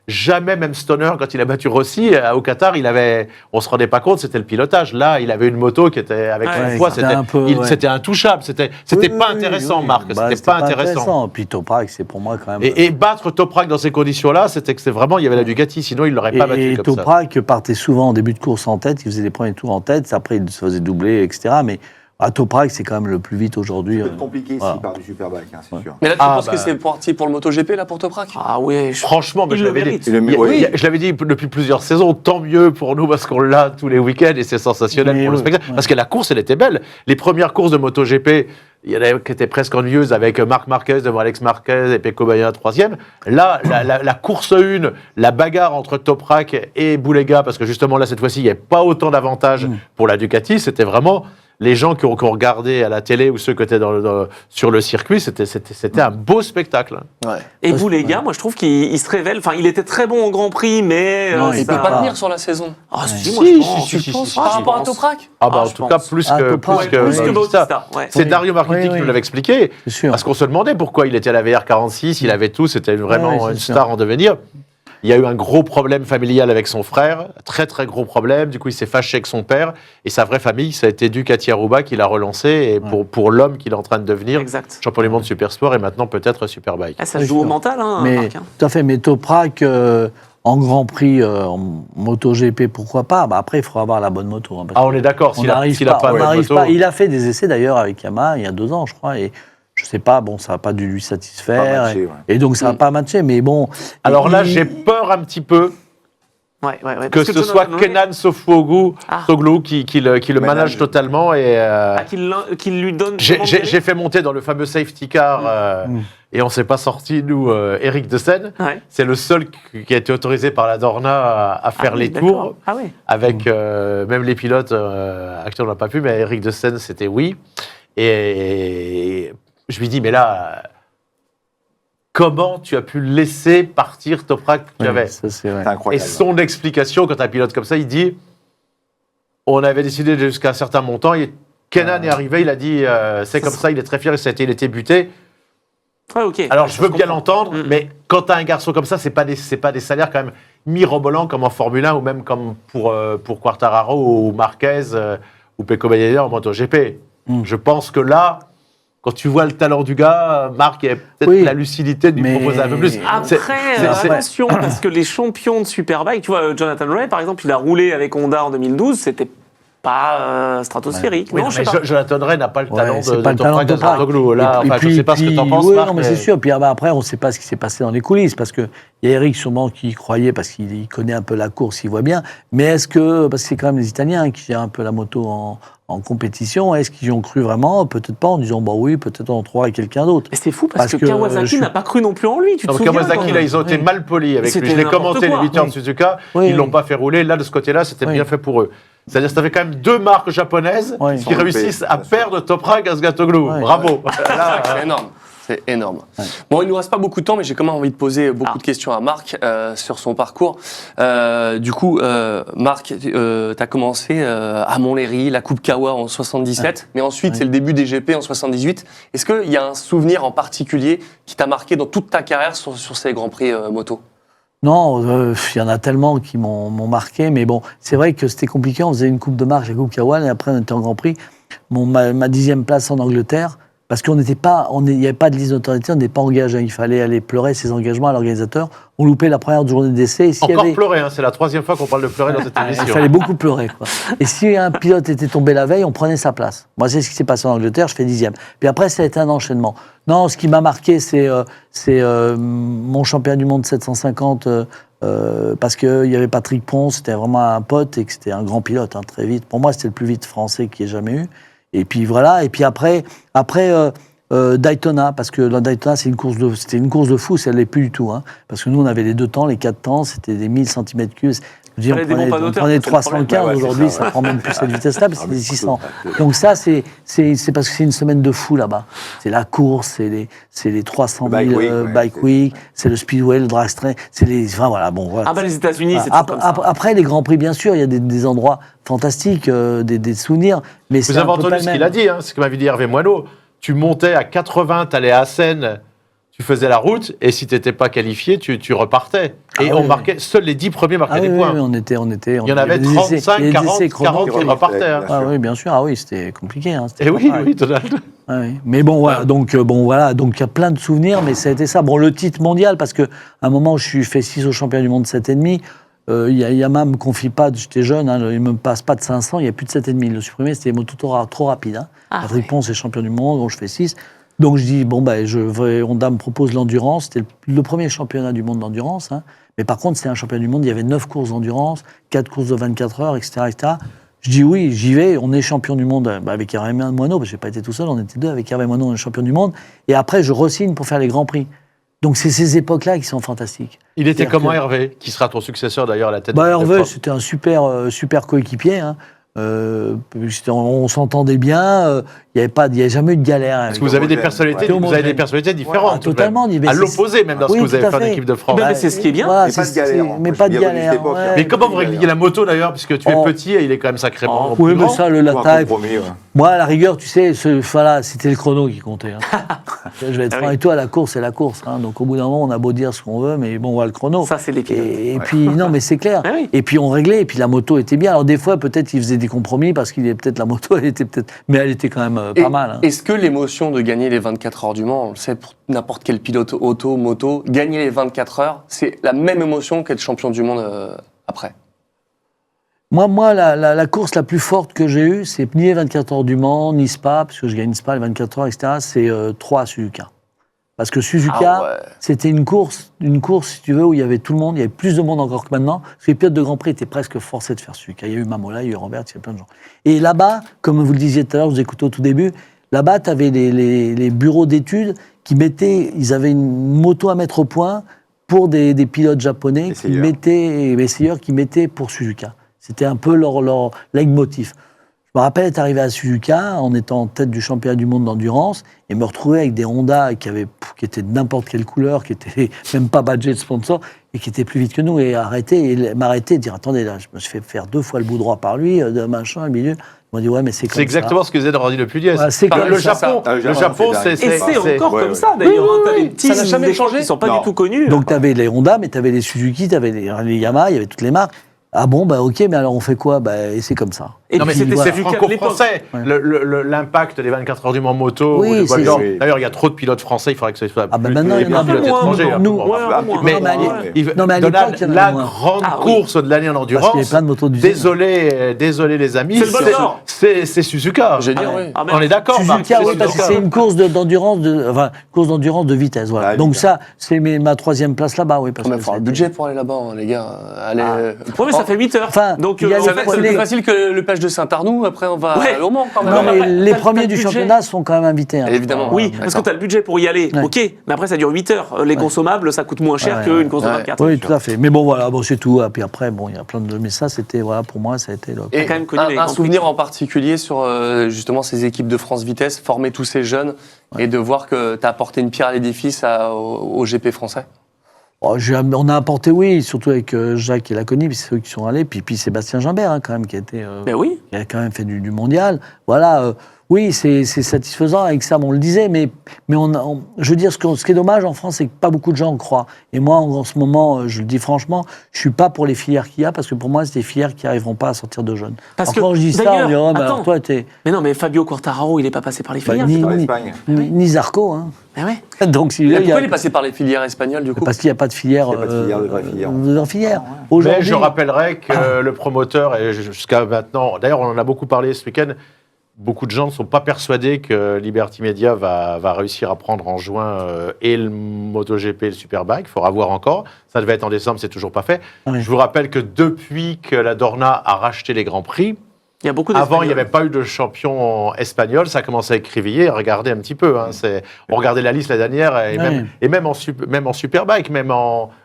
jamais, même Stoner, quand il a battu Rossi, au Qatar, on se rendait pas compte, c'était le pilotage. Là, il avait une moto qui était, avec son poids, c'était intouchable. C'était pas intéressant, Marc. C'était pas intéressant. Puis Toprak, c'est pour moi quand même. Et battre Toprak dans ces conditions-là, c'était vraiment, il y avait la Ducati, sinon il l'aurait pas battu comme ça. Et Toprak partait souvent en début de course en tête, il faisait les premiers tours en tête, après il se faisait doubler, etc. Mais Toprak, c'est quand même le plus vite aujourd'hui. C'est compliqué s'il part du Superbike, c'est sûr. Mais là, tu penses que c'est parti pour le MotoGP, là, pour Toprak? Ah oui, franchement, mais je l'avais dit. Oui. Je l'avais dit depuis plusieurs saisons, tant mieux pour nous parce qu'on l'a tous les week-ends et c'est sensationnel pour le spectacle. Parce que la course, elle était belle. Les premières courses de MotoGP, il y en a qui étaient presque ennuyeuses avec Marc Marquez devant Alex Marquez et Pecco Bagnaia troisième. Là, la course 1, la bagarre entre Toprak et Boulega, parce que justement là, cette fois-ci, il n'y avait pas autant d'avantages pour la Ducati, c'était vraiment... Les gens qui ont regardé à la télé ou ceux qui étaient sur le circuit, c'était un beau spectacle. Ouais. Et Boulega, moi je trouve qu'il se révèle. Enfin, il était très bon au Grand Prix, mais il ne peut pas tenir sur la saison. Ah si, moi je pense. Par rapport à Toprak. En tout cas, plus que Bautista. Ouais. C'est Dario Marchetti qui nous l'avait expliqué. Parce qu'on se demandait pourquoi il était à la VR46, il avait tout, c'était vraiment une star en devenir. Il y a eu un gros problème familial avec son frère, très très gros problème. Du coup, il s'est fâché avec son père. Et sa vraie famille, ça a été Ducati Aruba qui l'a relancé. Et pour l'homme qu'il est en train de devenir, champion du monde Supersport et maintenant peut-être Superbike. Ça se joue au mental, mais, Marc. Tout à fait. Mais Toprak, en Grand Prix, en MotoGP, pourquoi pas? Après, il faudra avoir la bonne moto. Hein, on est d'accord. S'il n'a pas la bonne moto... Il a fait des essais d'ailleurs avec Yamaha il y a 2 ans, je crois. Et je sais pas, ça n'a pas dû lui satisfaire. Matché, et donc, ça n'a pas matché. Mais bon. Alors là, j'ai peur un petit peu que ce soit Kenan Sofuoglu qui le manage totalement. Et qu'il lui donne. J'ai fait monter dans le fameux safety car et on ne s'est pas sorti, nous, Eric de Seine. C'est le seul qui a été autorisé par la Dorna à faire les tours. Avec même les pilotes actuels, on n'a pas pu, mais Eric de Seine, c'était oui. Et je lui dis, mais là, comment tu as pu laisser partir Toprak que tu avais? C'est incroyable. Et son explication, quand un pilote comme ça, il dit, on avait décidé jusqu'à un certain montant, et Kenan est arrivé, il a dit, c'est comme ça, il est très fier, il était buté. Alors je veux bien l'entendre, mais quand tu as un garçon comme ça, c'est pas des salaires quand même mirobolants comme en Formule 1 ou même comme pour Quartararo ou Marquez ou Pecco Bagnaia en MotoGP. Je pense que là, quand tu vois le talent du gars, Marc, il y a peut-être la lucidité de lui proposer un peu plus. Après, attention, parce que les champions de Superbike, tu vois, Jonathan Rea, par exemple, il a roulé avec Honda en 2012, c'était pas stratosphérique. Non, je sais pas. Jonathan Rea n'a pas le talent de Toprak Azaroglu. Là, je ne sais pas ce que tu en penses, Marc. Non, mais c'est sûr. Puis après, on ne sait pas ce qui s'est passé dans les coulisses, parce qu'il y a Eric sûrement qui y croyait, parce qu'il connaît un peu la course, il voit bien. Mais est-ce que, parce que c'est quand même les Italiens qui gèrent un peu la moto en compétition, est-ce qu'ils y ont cru vraiment? Peut-être pas, en disant, bah oui, peut-être on trouvera quelqu'un d'autre. Mais c'est fou, parce que Kawasaki n'a pas cru non plus en lui, tu te souviens? Kawasaki, là, ils ont été mal polis avec lui. Je l'ai commenté les 8 heures de Suzuka, ils l'ont pas fait rouler. Là, de ce côté-là, c'était bien fait pour eux. C'est-à-dire que ça fait quand même 2 marques japonaises qui réussissent à perdre Toprak Azaroglu. Bravo. C'est énorme. C'est énorme. Bon, il ne nous reste pas beaucoup de temps, mais j'ai quand même envie de poser beaucoup de questions à Marc sur son parcours. Du coup, Marc, tu as commencé à Montlhéry, la Coupe Kawa en 77, mais ensuite c'est le début des GP en 78. Est-ce qu'il y a un souvenir en particulier qui t'a marqué dans toute ta carrière sur ces Grands Prix moto? Non, il y en a tellement qui m'ont marqué, mais bon, c'est vrai que c'était compliqué. On faisait une Coupe de marche, la Coupe Kawa, et après on était en Grand Prix. Ma 10e place en Angleterre, parce qu'il n'y avait pas de liste d'autorité, on n'était pas engagé. Il fallait aller pleurer ses engagements à l'organisateur. On loupait la première journée d'essai. Pleurer, c'est la 3e fois qu'on parle de pleurer dans cette émission. Il fallait beaucoup pleurer, quoi. Et si un pilote était tombé la veille, on prenait sa place. Moi, c'est ce qui s'est passé en Angleterre, je fais 10e. Puis après, ça a été un enchaînement. Non, ce qui m'a marqué, c'est mon champion du monde 750, parce qu'il y avait Patrick Pons, c'était vraiment un pote et que c'était un grand pilote, très vite. Pour moi, c'était le plus vite français qu'il y ait jamais eu. Et puis voilà, et puis après Daytona, parce que la Daytona, c'était une course de fou, ça ne l'est plus du tout. Parce que nous, on avait les 2 temps, les 4 temps, c'était des 1000 cm3. On prenait 315, aujourd'hui, ça prend même plus cette vitesse-là, mais c'est des 600. Donc ça, c'est parce que c'est une semaine de fou là-bas. C'est la course, c'est les 300 000 Bike Week, c'est le Speedway, le Drag Straight, enfin voilà, bon. Voilà. Ah bah les États-Unis, c'est tout comme ça. Après, les Grands Prix, bien sûr, il y a des endroits fantastiques, des souvenirs, mais c'est un peu pas le même. Vous avez entendu ce qu'il a dit, ce que m'avait dit Hervé Moineau. Tu montais à 80, tu allais à Assen, tu faisais la route, et si tu n'étais pas qualifié, tu repartais. Et Ah on oui, marquait, seuls les 10 premiers marquaient des oui, points. oui, on était, Il y en avait 35, 40 qui repartaient. Hein. Ah oui, bien sûr. Ah oui, c'était compliqué. Hein, c'était Et pas oui, pareil. oui, Donald. Ah oui. Mais bon, voilà. Donc, donc il y a plein de souvenirs, mais ça a été ça. Bon, le titre mondial, parce qu'à un moment, je suis fait 6 au championnat du monde 7,5. Yamaha me confie pas, j'étais jeune, hein, il me passe pas de 500, il n'y a plus de 7,5. Le supprimé, c'était des motos trop rapides. Hein. Patrick Ponce est champion du monde, donc je fais 6. Donc je dis, Honda me propose l'endurance. C'était le premier championnat du monde d'endurance. Hein. Mais par contre, c'est un championnat du monde, il y avait 9 courses d'endurance, 4 courses de 24 heures, etc., etc. Je dis oui, j'y vais, on est champion du monde avec Hervé Moineau, parce que je n'ai pas été tout seul, on était 2 avec Hervé Moineau, on est champion du monde. Et après, je re-signe pour faire les Grands Prix. Donc c'est ces époques-là qui sont fantastiques. Il était comment Hervé, qui sera ton successeur d'ailleurs à la tête de Hervé, c'était un super coéquipier. Hein. On s'entendait bien, il n'y avait jamais eu de galère. Parce que vous avez des personnalités différentes. Totalement. À l'opposé, même, dans ce que vous avez fait en équipe de France. Mais c'est ce qui est bien. Voilà, Mais pas de galère. Mais pas de galère. Mais comment vous réglez la moto d'ailleurs, puisque tu es petit et il est quand même sacrément oui, plus mais grand. ça, la taille. Moi, à la rigueur, tu sais, c'était le chrono qui comptait. Hein. Je vais être franc avec toi, la course, c'est la course. Hein. Donc au bout d'un moment, on a beau dire ce qu'on veut, mais bon, on voit le chrono. Ça, c'est les pilotes. Et puis, non, mais c'est clair. Oui. Et puis on réglait, et puis la moto était bien. Alors des fois, peut-être qu'il faisait des compromis, parce qu'il est peut-être la moto, mais elle était quand même pas mal. Hein. Est-ce que l'émotion de gagner les 24 heures du Mans, on le sait pour n'importe quel pilote auto, moto, gagner les 24 heures, c'est la même émotion qu'être champion du monde après? Moi, la course la plus forte que j'ai eue, c'est ni les 24 heures du Mans, ni Spa, parce que je gagne Spa les 24 heures, etc. C'est 3 à Suzuka. Parce que Suzuka, c'était une course, si tu veux, où il y avait tout le monde, il y avait plus de monde encore que maintenant, parce que les pilotes de Grand Prix étaient presque forcés de faire Suzuka. Il y a eu Mamola, il y a eu Robert, il y a plein de gens. Et là-bas, comme vous le disiez tout à l'heure, je vous écoutais au tout début, là-bas, tu avais les bureaux d'études ils avaient une moto à mettre au point pour des pilotes japonais essayeurs qui mettaient pour Suzuka. C'était un peu leur leitmotiv. Je me rappelle être arrivé à Suzuka en étant en tête du championnat du monde d'endurance et me retrouver avec des Honda qui étaient de n'importe quelle couleur, qui étaient même pas badgés de sponsor et qui étaient plus vite que nous et m'arrêter et dire attendez là, je me suis fait faire 2 fois le bout droit par lui, de machin, le milieu. Ils m'ont dit ouais mais c'est comme ça. C'est exactement ce que faisait Randy Le Pugliese. Ouais, le Japon, c'est Et c'est encore comme ça d'ailleurs. T'as des petits ça n'a jamais changé. qui sont pas du tout connus. Donc tu avais les Honda, mais tu avais les Suzuki, tu avais les Yamaha, il y avait toutes les marques. Ah bon, ok, mais alors on fait quoi ? Et c'est comme ça. Et non, mais puis, c'est franco-français. L'impact des 24 heures du Mans moto. Oui, ou D'ailleurs, il y a trop de pilotes français, il faudrait que ce soit plus maintenant, il y en a pilotes étrangers. Mais à l'époque, la grande course de l'année en endurance. Parce qu'il y avait plein de motos désolé les amis. C'est le bol d'or. C'est Suzuka. Je veux dire, oui. On est d'accord. Suzuka, oui, parce que c'est une course d'endurance de vitesse. Voilà. Donc ça, c'est ma 3e place là-bas, oui. Il faut avoir le budget pour aller là-bas, hein, les gars. Oui, mais ça fait 8 heures. Donc, c'est plus facile que le page de Saint-Arnoux. Après, on va au Mans quand même. Non, mais les premiers du championnat sont quand même invités. Hein. Évidemment. Oui, parce que tu as le budget pour y aller. Ok, mais après, ça dure 8 heures. Les consommables, ça coûte moins cher qu'une course de 24. Oui, tout à fait. Mais bon, voilà, c'est tout. Et puis après, il y a plein de. Mais ça, c'était, pour moi, ça a été. Et quand même un souvenir en particulier sur justement ces équipes de France Vitesse, former tous ces jeunes et de voir que tu as apporté une pierre à l'édifice au GP français. On a apporté, oui, surtout avec Jacques et Laconi, puis c'est ceux qui sont allés, puis Sébastien Gimbert, quand même, qui a quand même fait du mondial. Voilà, oui, c'est satisfaisant, avec ça, on le disait, mais je veux dire, ce qui est dommage en France, c'est que pas beaucoup de gens en croient. Et moi, en ce moment, je le dis franchement, je suis pas pour les filières qu'il y a, parce que pour moi, c'est des filières qui n'arriveront pas à sortir de jeunes. Quand je dis ça, on dirait, alors toi, t'es... Mais non, mais Fabio Quartararo, il n'est pas passé par les filières. Ni Zarco, hein. Ah ouais. Donc, pourquoi il est passé par les filières espagnoles, du coup ? Parce qu'il n'y a pas de filière. Il n'y a pas de filière de vraie filière. Mais je rappellerai que le promoteur, et jusqu'à maintenant, d'ailleurs, on en a beaucoup parlé ce week-end, beaucoup de gens ne sont pas persuadés que Liberty Media va réussir à prendre en juin et le MotoGP et le Superbike. Il faudra voir encore. Ça devait être en décembre, c'est toujours pas fait. Oui. Je vous rappelle que depuis que la Dorna a racheté les Grands Prix, il y a beaucoup avant, il n'y avait pas eu de champion espagnol. Ça a commencé à écriviller. Regardez un petit peu. On regardait la liste la dernière. Et même en Superbike,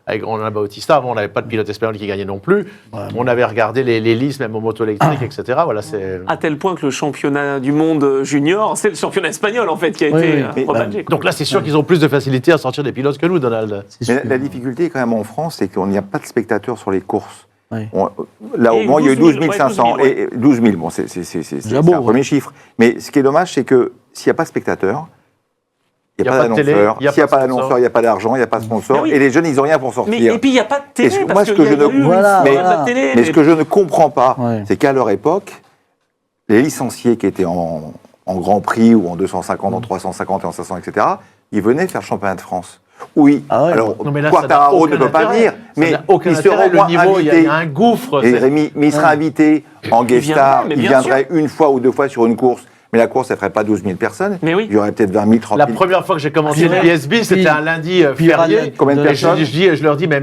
avec Ronald Bautista, avant, on n'avait pas de pilote espagnol qui gagnait non plus. Ouais, on avait regardé les listes, même aux motos électriques, etc. Voilà, à tel point que le championnat du monde junior, c'est le championnat espagnol, en fait, qui a été rebadgé. Donc là, c'est sûr qu'ils ont plus de facilité à sortir des pilotes que nous, Donald. Mais la difficulté, quand même, en France, c'est qu'il n'y a pas de spectateurs sur les courses. Oui. Là, au moins, il y a eu 12 500. Et 12 000, bon, c'est un premier chiffre. Mais ce qui est dommage, c'est que s'il n'y a pas de spectateurs, Il n'y a pas d'annonceur. S'il n'y a pas d'annonceur, il n'y a pas d'argent, il n'y a pas de sponsor. Oui. Et les jeunes, ils n'ont rien pour sortir. Et puis il n'y a pas de télé. Et parce moi, ce qu'il que y a je ne- eu une Voilà, fois voilà. de télé, Mais ce que je ne comprends pas, Ouais. c'est qu'à leur époque, les licenciés qui étaient en Grand Prix ou en 250, en 350 et en 500, etc., ils venaient faire le championnat de France. Oui, Ah ouais, alors Non, mais là, ça n'a Quartararo ne aucun peut pas intérêt. venir, Ça mais n'a aucun il sera intérêt, au moins le niveau, il y invité. a un gouffre. Et c'est- Rémi, mais il sera invité en guest viendrait, star, mais il bien viendrait une fois ou deux fois sur une course, mais la course, elle ne ferait pas 12 000 personnes. Mais oui. Il y aurait peut-être 20 000, 30 La 000. première fois que j'ai commenté Puis- le PSB, c'était puis- un lundi puis il y aura férié. Combien de Et personnes je leur dis, mais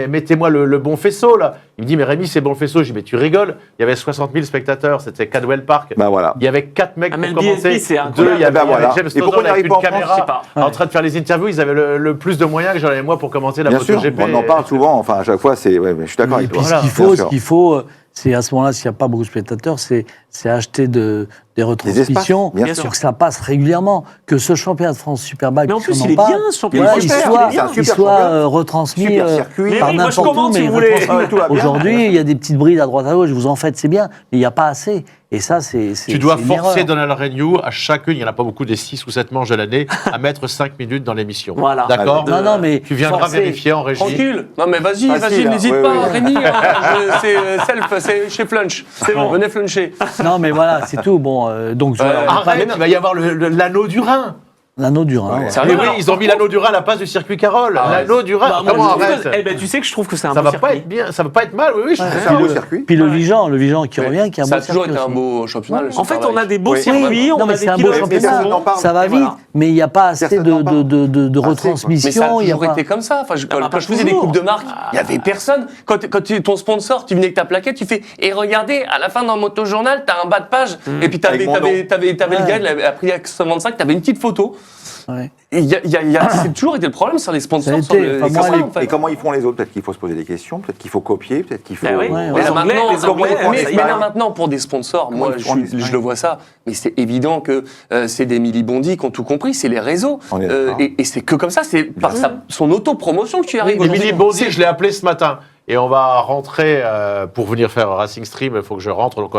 mettez-moi le bon faisceau, là. Il me dit, mais Rémi, c'est bon le faisceau. Je dis, mais tu rigoles. Il y avait 60 000 spectateurs, c'était Cadwell Park. Bah voilà. Il y avait 4 mecs Ah, mais pour le commenter. BSB, c'est Deux, incroyable. il y avait, Ben voilà. James Et pourquoi Stoddard on avec n'arrive pas une en France, caméra je sais pas. en train de faire les interviews. Ils avaient le plus de moyens que j'en avais moi pour commenter la Bien sûr, MotoGP. on en parle souvent, enfin à chaque fois, c'est. Ouais, mais je suis d'accord Et avec puis toi. Voilà, ce qu'il faut, c'est à ce moment-là, s'il n'y a pas beaucoup de spectateurs, c'est acheter des retransmissions bien sûr. pour que ça passe régulièrement. Que ce championnat de France Superbike, Mais en plus, si on il est en parle, bien, ce championnat. voilà, Il il est soit, super, il super soit championnat. retransmis Super circuit. Mais par oui, moi, je n'importe où, commande, si mais vous voulez. retransmis. Ouais, tout va bien. Aujourd'hui, il y a des petites brides à droite à gauche, vous en faites, c'est bien, mais il n'y a pas assez. Et ça, c'est Tu dois c'est une forcer erreur. Donald Renew à chacune, il n'y en a pas beaucoup des 6 ou 7 manches de l'année, à mettre 5 minutes dans l'émission. Voilà. D'accord Non, mais Tu viendras forcer. vérifier en régie. Tranquille. Non mais vas-y, Facile, n'hésite hein. pas, Oui, oui. Rémi. C'est self, c'est chez Flunch. C'est bon. Venez fluncher. Non, mais voilà, c'est tout. Bon, donc, voilà, on peut pas Arrête, mettre il va y avoir l'anneau du Rhin. l'anneau dur. Hein, Ouais. voilà. Sérieux, Mais oui, alors, ils ont mis l'anneau du Rhin à la place du circuit Carole. L'anneau du Rhin. Bah, moi, Comment je trouve arrête que- Eh ben, tu sais que je trouve que c'est un Ça beau va pas circuit. être bien, ça va pas être mal. Oui, oui, je trouve C'est ça. un beau circuit. Puis le Vigan qui revient, qui est un Ça beau a toujours circuit été un aussi. beau championnat. le En fait, Superbike. on a des beaux Oui. circuits, Non, on mais a c'est des un beau pilotes qui championnat. personne n'en sont... parle. Ça va Et vite, voilà. mais il n'y a pas assez Personne de n'en parle. de quoi. retransmission. Mais ça a il y a toujours pas- été comme ça. Enfin, bah, quand pas je faisais des toujours. coupes de marque, il y avait personne. Quand ton sponsor, tu venais avec ta plaquette, tu fais et regardez, à la fin dans Moto Journal, t'as un bas de page et puis t'avais Avec mon nom. le gars, il avait appris à 125, t'avais une petite photo. Ouais. Et c'est toujours été le problème sur les sponsors. Ça a sur été. le- Enfin, les moi, campagnes, les- en fait. Et comment ils font les autres? Peut-être qu'il faut se poser des questions, peut-être qu'il faut copier, peut-être qu'il faut. Ben oui. Ouais, Mais ouais. là, Les Anglais, maintenant, les Anglais, mais Espagne. là, maintenant, pour des sponsors, Comment moi, ils font en Espagne je le vois ça, mais c'est évident que c'est des millibondis qui ont tout compris, c'est les réseaux. On est d'accord. Et c'est que comme ça, c'est par son autopromotion que tu y arrives. Émilie aujourd'hui. Bondy, je l'ai appelé ce matin. Et on va rentrer pour venir faire Racing Stream. Il faut que je rentre. Donc,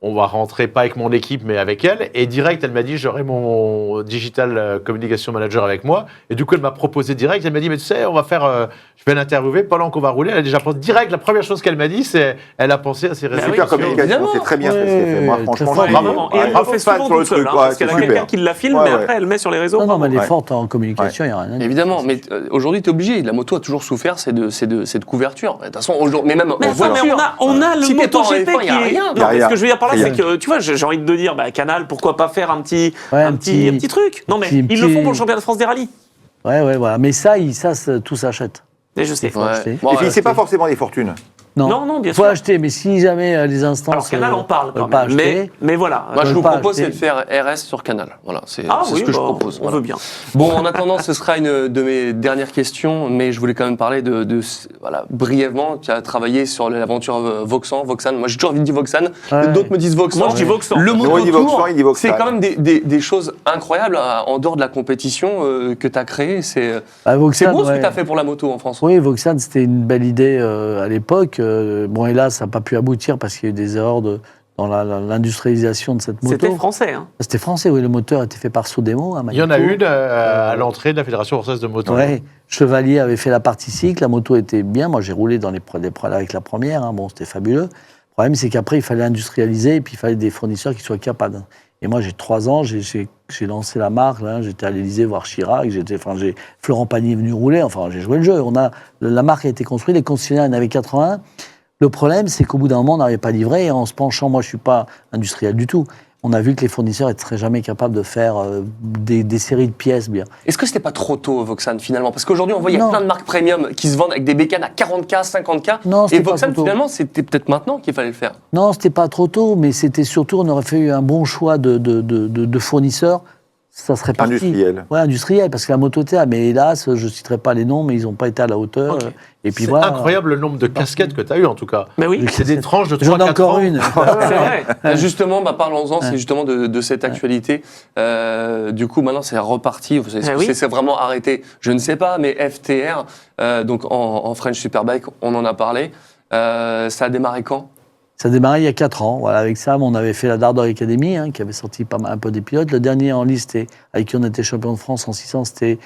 on va rentrer pas avec mon équipe, mais avec elle. Et direct, elle m'a dit j'aurai mon digital communication manager avec moi. Et du coup, elle m'a proposé direct. Elle m'a dit mais tu sais, on va faire. Je vais l'interviewer pendant qu'on va rouler. Elle a déjà pensé direct. La première chose qu'elle m'a dit, c'est elle a pensé à ses réseaux Super sociaux. communication, évidemment. c'est très bien ce qu'elle fait. Moi, Ouais, franchement, très je fort. suis- Bravo. Et ouais, elle le bravo, fait fan souvent sur le toute seule, truc, hein, ouais, parce qu'elle c'est a super. quelqu'un qui la filme, Ouais, mais ouais. après, elle le met sur les réseaux. Non, mais elle est Ouais. forte en communication, il n'y a rien à dire. Évidemment, mais aujourd'hui, tu es obligé. La moto a toujours souffert, c'est de cette couverture. De toute façon, aujourd'hui, mais même Mais en enfin, mais voiture. on a le Si t'es pas en MotoGP F1, qui y a est... rien. Non, Y a mais ce rien. que je veux dire par là, Y a c'est que, tu vois, j'ai envie de dire, Canal, pourquoi pas faire un petit truc. Non, mais petit- ils le font pour le championnat de France des rallyes. Ouais, voilà. Mais ça, tout s'achète. Et je sais. Faut acheter. Bon, Et puis, ouais, c'est pas forcément des fortunes. Non, bien faut sûr. acheter, mais si jamais les instances. Alors, Canal en parle quand pas même. acheter, Mais voilà. Moi, je veulent vous pas propose, c'est acheter. de faire RS sur Canal. Voilà, c'est Ah c'est oui, ce que je bah, propose. on voilà. veut bien. Bon, en attendant, ce sera une de mes dernières questions, mais je voulais quand même parler voilà, brièvement. Tu as travaillé sur l'aventure Vauxhall. Moi, j'ai toujours envie de dire Vauxhall. Ouais. D'autres me disent Vauxhall. Moi, je dis Vauxhall. Le Nous, on Moto dit Tour, Vauxhall, il dit Vauxhall. c'est quand même des choses incroyables en dehors de la compétition que tu as créées. C'est Vauxhall, beau ce que ouais. tu as fait pour la moto en France. Oui, Vauxhall, c'était une belle idée à l'époque. Bon, hélas, ça n'a pas pu aboutir parce qu'il y a eu des erreurs dans l'industrialisation de cette moto. C'était français. Hein. C'était français, oui. Le moteur était fait par Sodemo. À Il y en a Manitou. une à l'entrée de la Fédération française de moto. Ouais. Chevalier avait fait la partie cycle, la moto était bien. Moi, j'ai roulé dans les avec la première. Hein. Bon, c'était fabuleux. Le problème, c'est qu'après, il fallait industrialiser et puis il fallait des fournisseurs qui soient capables. Et moi, j'ai 3 ans, j'ai lancé la marque. Là, j'étais à l'Élysée voir Chirac. Florent Pagny est venu rouler. Enfin, j'ai joué le jeu. La marque a été construite. Les concessionnaires, il y en avait 80. Le problème, c'est qu'au bout d'un moment, on n'arrivait pas à livrer. Et en se penchant, moi, je ne suis pas industriel du tout. On a vu que les fournisseurs ne seraient jamais capables de faire des séries de pièces bien. Est-ce que c'était pas trop tôt, Vauxhall, finalement? Parce qu'aujourd'hui, on voit, il y a Non. plein de marques premium qui se vendent avec des bécanes à 40K, 50K. Non, et c'était pas Vauxhall, trop tôt. finalement, c'était peut-être maintenant qu'il fallait le faire. Non, c'était pas trop tôt, mais c'était surtout, on aurait fait un bon choix de fournisseurs. Ça serait parti. Industriel. Ouais, industriel, parce que la moto était là. Mais hélas, je ne citerai pas les noms, mais ils n'ont pas été à la hauteur. Ok. Et puis C'est voilà. incroyable le nombre de casquettes que tu as eu en tout cas. Mais oui. C'est des tranches de 3-4 J'en ai encore ans. une. C'est vrai. Justement, parlons-en, c'est justement de cette actualité. Du coup, maintenant, c'est reparti. Est-ce Ah que oui. c'est vraiment arrêté? Je ne sais pas, mais FTR, donc en French Superbike, on en a parlé. Ça a démarré quand? Ça a démarré il y a 4 ans. Voilà, avec Sam, on avait fait la Dardor Academy, qui avait sorti un peu des pilotes. Le dernier en liste, avec qui on était champion de France en 600, c'était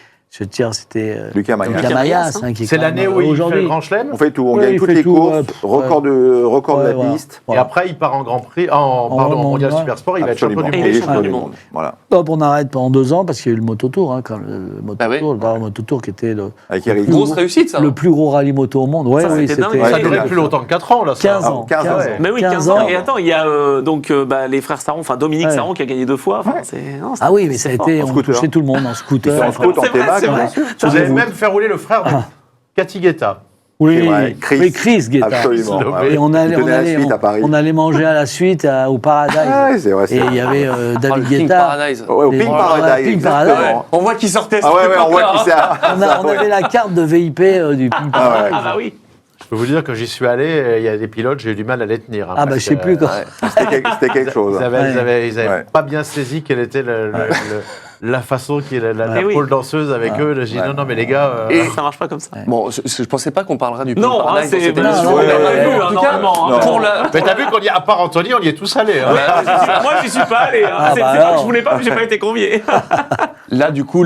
Lucas Mayas. qui est C'est quand l'année même, où il fait aujourd'hui. le Grand Chelem. On fait tout, on Ouais, gagne il toutes fait les tout, courses, record de la Ouais, piste. Et voilà. après, il part en Grand Prix, Mondial ouais. Super Sport, il va être champion du Absolument. monde. Et Et champion du monde. Voilà. Hop, on arrête pendant 2 ans parce qu'il y a eu le Mototour, quand le Mototour, oui. le Dardo Mototour qui était Avec Eric. Grosse réussite, ça. le plus gros rallye moto au monde. Ouais, Ça, oui, c'était dingue. Ça a Ouais, duré là, plus longtemps que 4 ans, là. ça. 15 ans. 15 ans. ouais. Mais oui, 15 ans. Et attends, il y a les frères Saron, enfin Dominique Ouais. Saron qui a gagné 2 fois. Enfin, non, Ah oui, mais ça a été, En on scooter. touchait tout le monde en scooter. En Enfin, scooter, en c'est vrai, T-Mac, c'est vrai. bien sûr. Vous avez même fait rouler le frère de Cathy Guetta. Oui, C'est vrai, Chris. oui, Chris Guetta. Absolument. Et ouais. Et on Il allait, tenait la suite à Paris. on allait manger à la suite au Paradise. Ah, ouais, c'est vrai. Et il y avait Oh, David le Pink Guetta. Paradise. Ouais, au Les- Pink voilà, Paradise. Pink Paradise. exactement. On voit qui sortait. Ah ouais, on voit qui c'est. On avait la carte de VIP du Pink Ah ouais. Paradise. Ah bah oui. Je peux vous dire que j'y suis allé, il y a des pilotes, j'ai eu du mal à les tenir. Ah bah je sais plus quoi. C'était quelque chose. Ils avaient Ouais. pas bien saisi quelle était la façon qui est la Eh oui. pole danseuse avec eux. J'ai dit Ouais. non mais les gars. Et- Ça marche pas comme ça. Bon, je pensais pas qu'on parlera du Pink Non, Paradise dans c'est cette bah, émission. non, on l'a ouais, pas ouais. vu, En tout cas, normalement. non. pour la... Mais t'as vu qu'on y à part Anthony, on y est tous allés. hein. Moi, j'y suis pas allé. Ah, C'est bah pas que alors. je voulais pas, mais j'ai pas été convié. Là, du coup,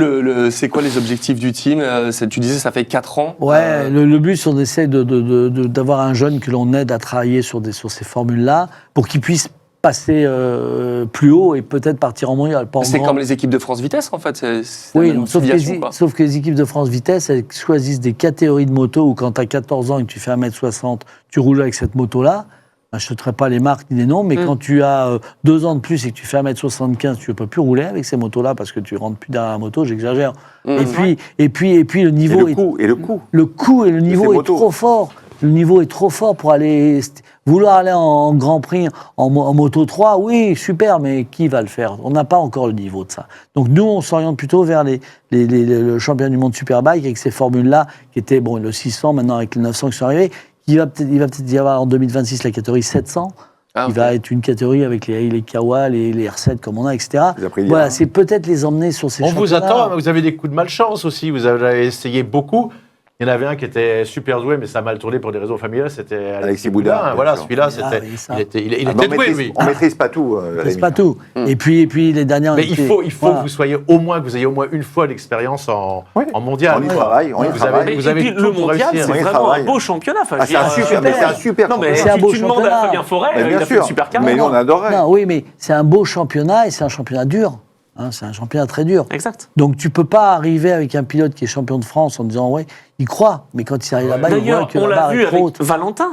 c'est quoi les objectifs du team? Tu disais, ça fait 4 ans. Ouais, le but, c'est qu'on essaie d'avoir un jeune que l'on aide à travailler sur ces formules-là pour qu'il puisse passer plus haut et peut-être partir en mondial. pas en C'est grand. comme les équipes de France Vitesse, en fait. C'est la Oui, même sauf que, filiation, quoi. sauf que les équipes de France Vitesse, elles choisissent des catégories de motos où quand tu as 14 ans et que tu fais 1m60, tu roules avec cette moto-là. Ben, je ne citerai pas les marques ni les noms, mais quand tu as 2 ans de plus et que tu fais 1m75, tu ne peux plus rouler avec ces motos-là parce que tu rentres plus derrière la moto, j'exagère. Et puis le Et niveau le coût. Et le coût. le coût et le niveau est motos. trop fort. Le niveau est trop fort pour vouloir aller en Grand Prix en Moto 3, oui, super, mais qui va le faire? On n'a pas encore le niveau de ça. Donc nous, on s'oriente plutôt vers le championnat du monde Superbike avec ces formules-là, qui étaient, bon, le 600, maintenant avec les 900 qui sont arrivés. Il va peut-être y avoir en 2026 la catégorie 700, Ah, qui ok. va être une catégorie avec les Kawa, les R7 comme on a, etc. Les Aprilia. Voilà, c'est peut-être les emmener sur ces On vous championnats. attend, mais vous avez des coups de malchance aussi. Vous avez essayé beaucoup. Il y en avait un qui était super doué, mais ça a mal tourné pour des raisons familiales. C'était Alexis Boudin, bien Voilà, sûr. celui-là, Ah, c'était. oui, ça. Il était Ah, mais doué, lui. on maîtrise pas tout. C'est Rémi. pas tout. Et puis les dernières. Mais il faut voilà. que vous soyez que vous ayez au moins une fois l'expérience en mondial. On y quoi. travaille, on y Vous travaille. avez- Et vous avez puis, tout le pour mondial, réussir. c'est On y vraiment travaille. un beau championnat. Enfin, Ah, je veux c'est dire, un super Non, mais C'est un tu beau demandes à championnat. Fabien Forêt, Mais il bien a fait sûr. une super Mais carrière. nous, on adorait. Non, oui, mais c'est un beau championnat et c'est un championnat dur. Hein, c'est un championnat très dur. Exact. Donc tu peux pas arriver avec un pilote qui est champion de France en disant ouais, il croit, mais quand il arrive là-bas, il voit D'ailleurs, que on la l'a barre vu est trop avec haute.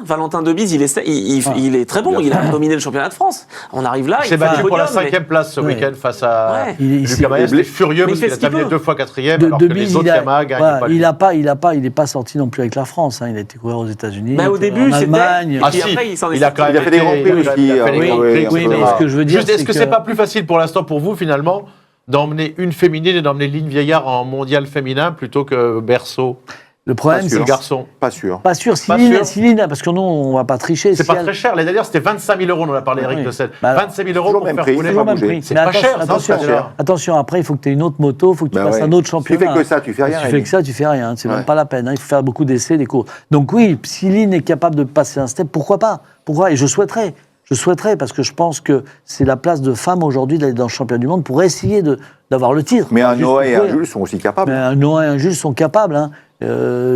Valentin Debise, il est très bon, Bien il a dominé le championnat de France. On arrive là, Il s'est fait battu un pour la podium, 5e place ce Ouais. week-end face à Ouais. Lucas Mayas. Il est furieux Mais parce il fait qu'il a ce qu'il terminé peut. 2 fois 4e, alors que Debise, les autres Yamaha gagnent voilà, pas. il n'est pas sorti non plus avec la France. Hein, il a été couvert aux États-Unis, Bah, au il était début, en c'était- Allemagne. Ah, puis après, il s'en est il a sorti. quand même Il a fait des été- grands prix il a aussi, fait des oui, grands prix, oui, mais etc. ce que je veux dire, Juste, est-ce c'est que que- c'est pas plus facile pour l'instant pour vous finalement d'emmener une féminine et d'emmener Lynn Vieillard en mondial féminin plutôt que Berceau, Le problème, Pas c'est le sûr. garçon? Pas sûr. pas sûr. Pas sûr. Céline, parce que nous, on va pas tricher. C'est Si pas elle- très cher. L'année dernière, c'était 25 000 €, on en a parlé Ah Eric oui. de Selle. Bah alors, 25 000 € toujours pour même faire prix, rouler. toujours pas même bougé. prix. C'est Mais pas cher, ça, attention, c'est pas cher. attention, après, il faut que tu aies une autre moto, il faut que tu Bah passes ouais. un autre Si tu championnat. fais que ça, tu fais rien. Si tu fais Rémi. que ça, tu fais rien. C'est Ouais. même pas la peine. Il faut faire beaucoup d'essais, des cours. Donc oui, si Lynn est capable de passer un step, pourquoi pas? Pourquoi? Et je souhaiterais. Je souhaiterais parce que je pense que c'est la place de femme aujourd'hui d'aller dans le championnat du monde pour essayer d'avoir le titre. Mais un Juste Noah et pour un courir. Jules sont aussi capables. Mais un Noah et un Jules sont capables. Hein.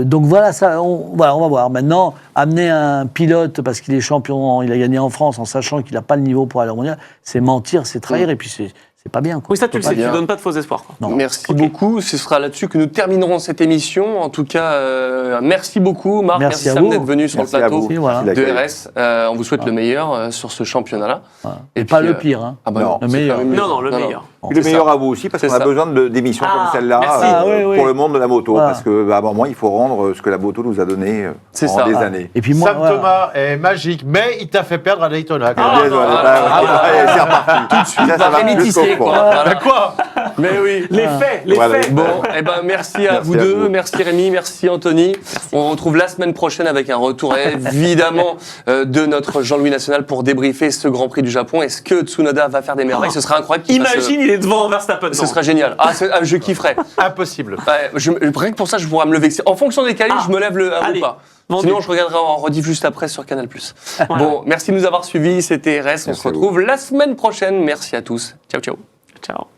Donc voilà, on va voir. Maintenant, amener un pilote parce qu'il est champion, il a gagné en France en sachant qu'il n'a pas le niveau pour aller au mondial, c'est mentir, c'est trahir et puis c'est pas bien. Quoi. Oui, ça, tu le Pas sais, tu bien. donnes pas de faux espoirs. Quoi. Non. Merci Ok. beaucoup. Ce sera là-dessus que nous terminerons cette émission. En tout cas, merci beaucoup, Marc. Merci Merci à Sam vous. d'être venu sur Merci le à plateau vous. Et voilà. Merci de d'accueil. RS. On vous souhaite le meilleur sur ce championnat-là. Voilà. Et Et pas puis, le pire. Hein. Ah bah Non, non, le c'est meilleur. quand même mieux. Non, le meilleur. Et le C'est meilleur ça. à vous aussi, parce C'est qu'on a ça. besoin d'émissions Ah, comme celle-là merci. Ah, oui, oui. pour le monde de la moto. Voilà. Parce que, à un moment, il faut rendre ce que la moto nous a donné C'est pendant ça. des Ah. années. Et puis moi, Sam voilà. Thomas est magique, mais il t'a fait perdre à Daytona. quand même. Allez, c'est reparti. Rémi Ça va Tissier, jusqu'au fond. quoi. Voilà. Bah quoi Mais oui. Les faits, les Voilà. faits. Bon, eh ben merci à Merci vous à deux, vous. merci Rémi, merci Anthony. On retrouve la semaine prochaine avec un retour évidemment de notre Jean-Louis National pour débriefer ce Grand Prix du Japon. Est-ce que Tsunoda va faire des merveilles? Ce serait incroyable. qu'il fasse, Imagine, il est devant Verstappen. ce serait génial. Ah, je kifferais. Impossible. Ouais, rien que pour ça, je pourrais me lever. En fonction des qualifs, je me lève le Allez, ou pas. vendu. Sinon, je regarderai en rediff juste après sur Canal+. Bon, merci de nous avoir suivis. C'était RS. On se retrouve la semaine prochaine. Merci à tous. Ciao, ciao. Ciao.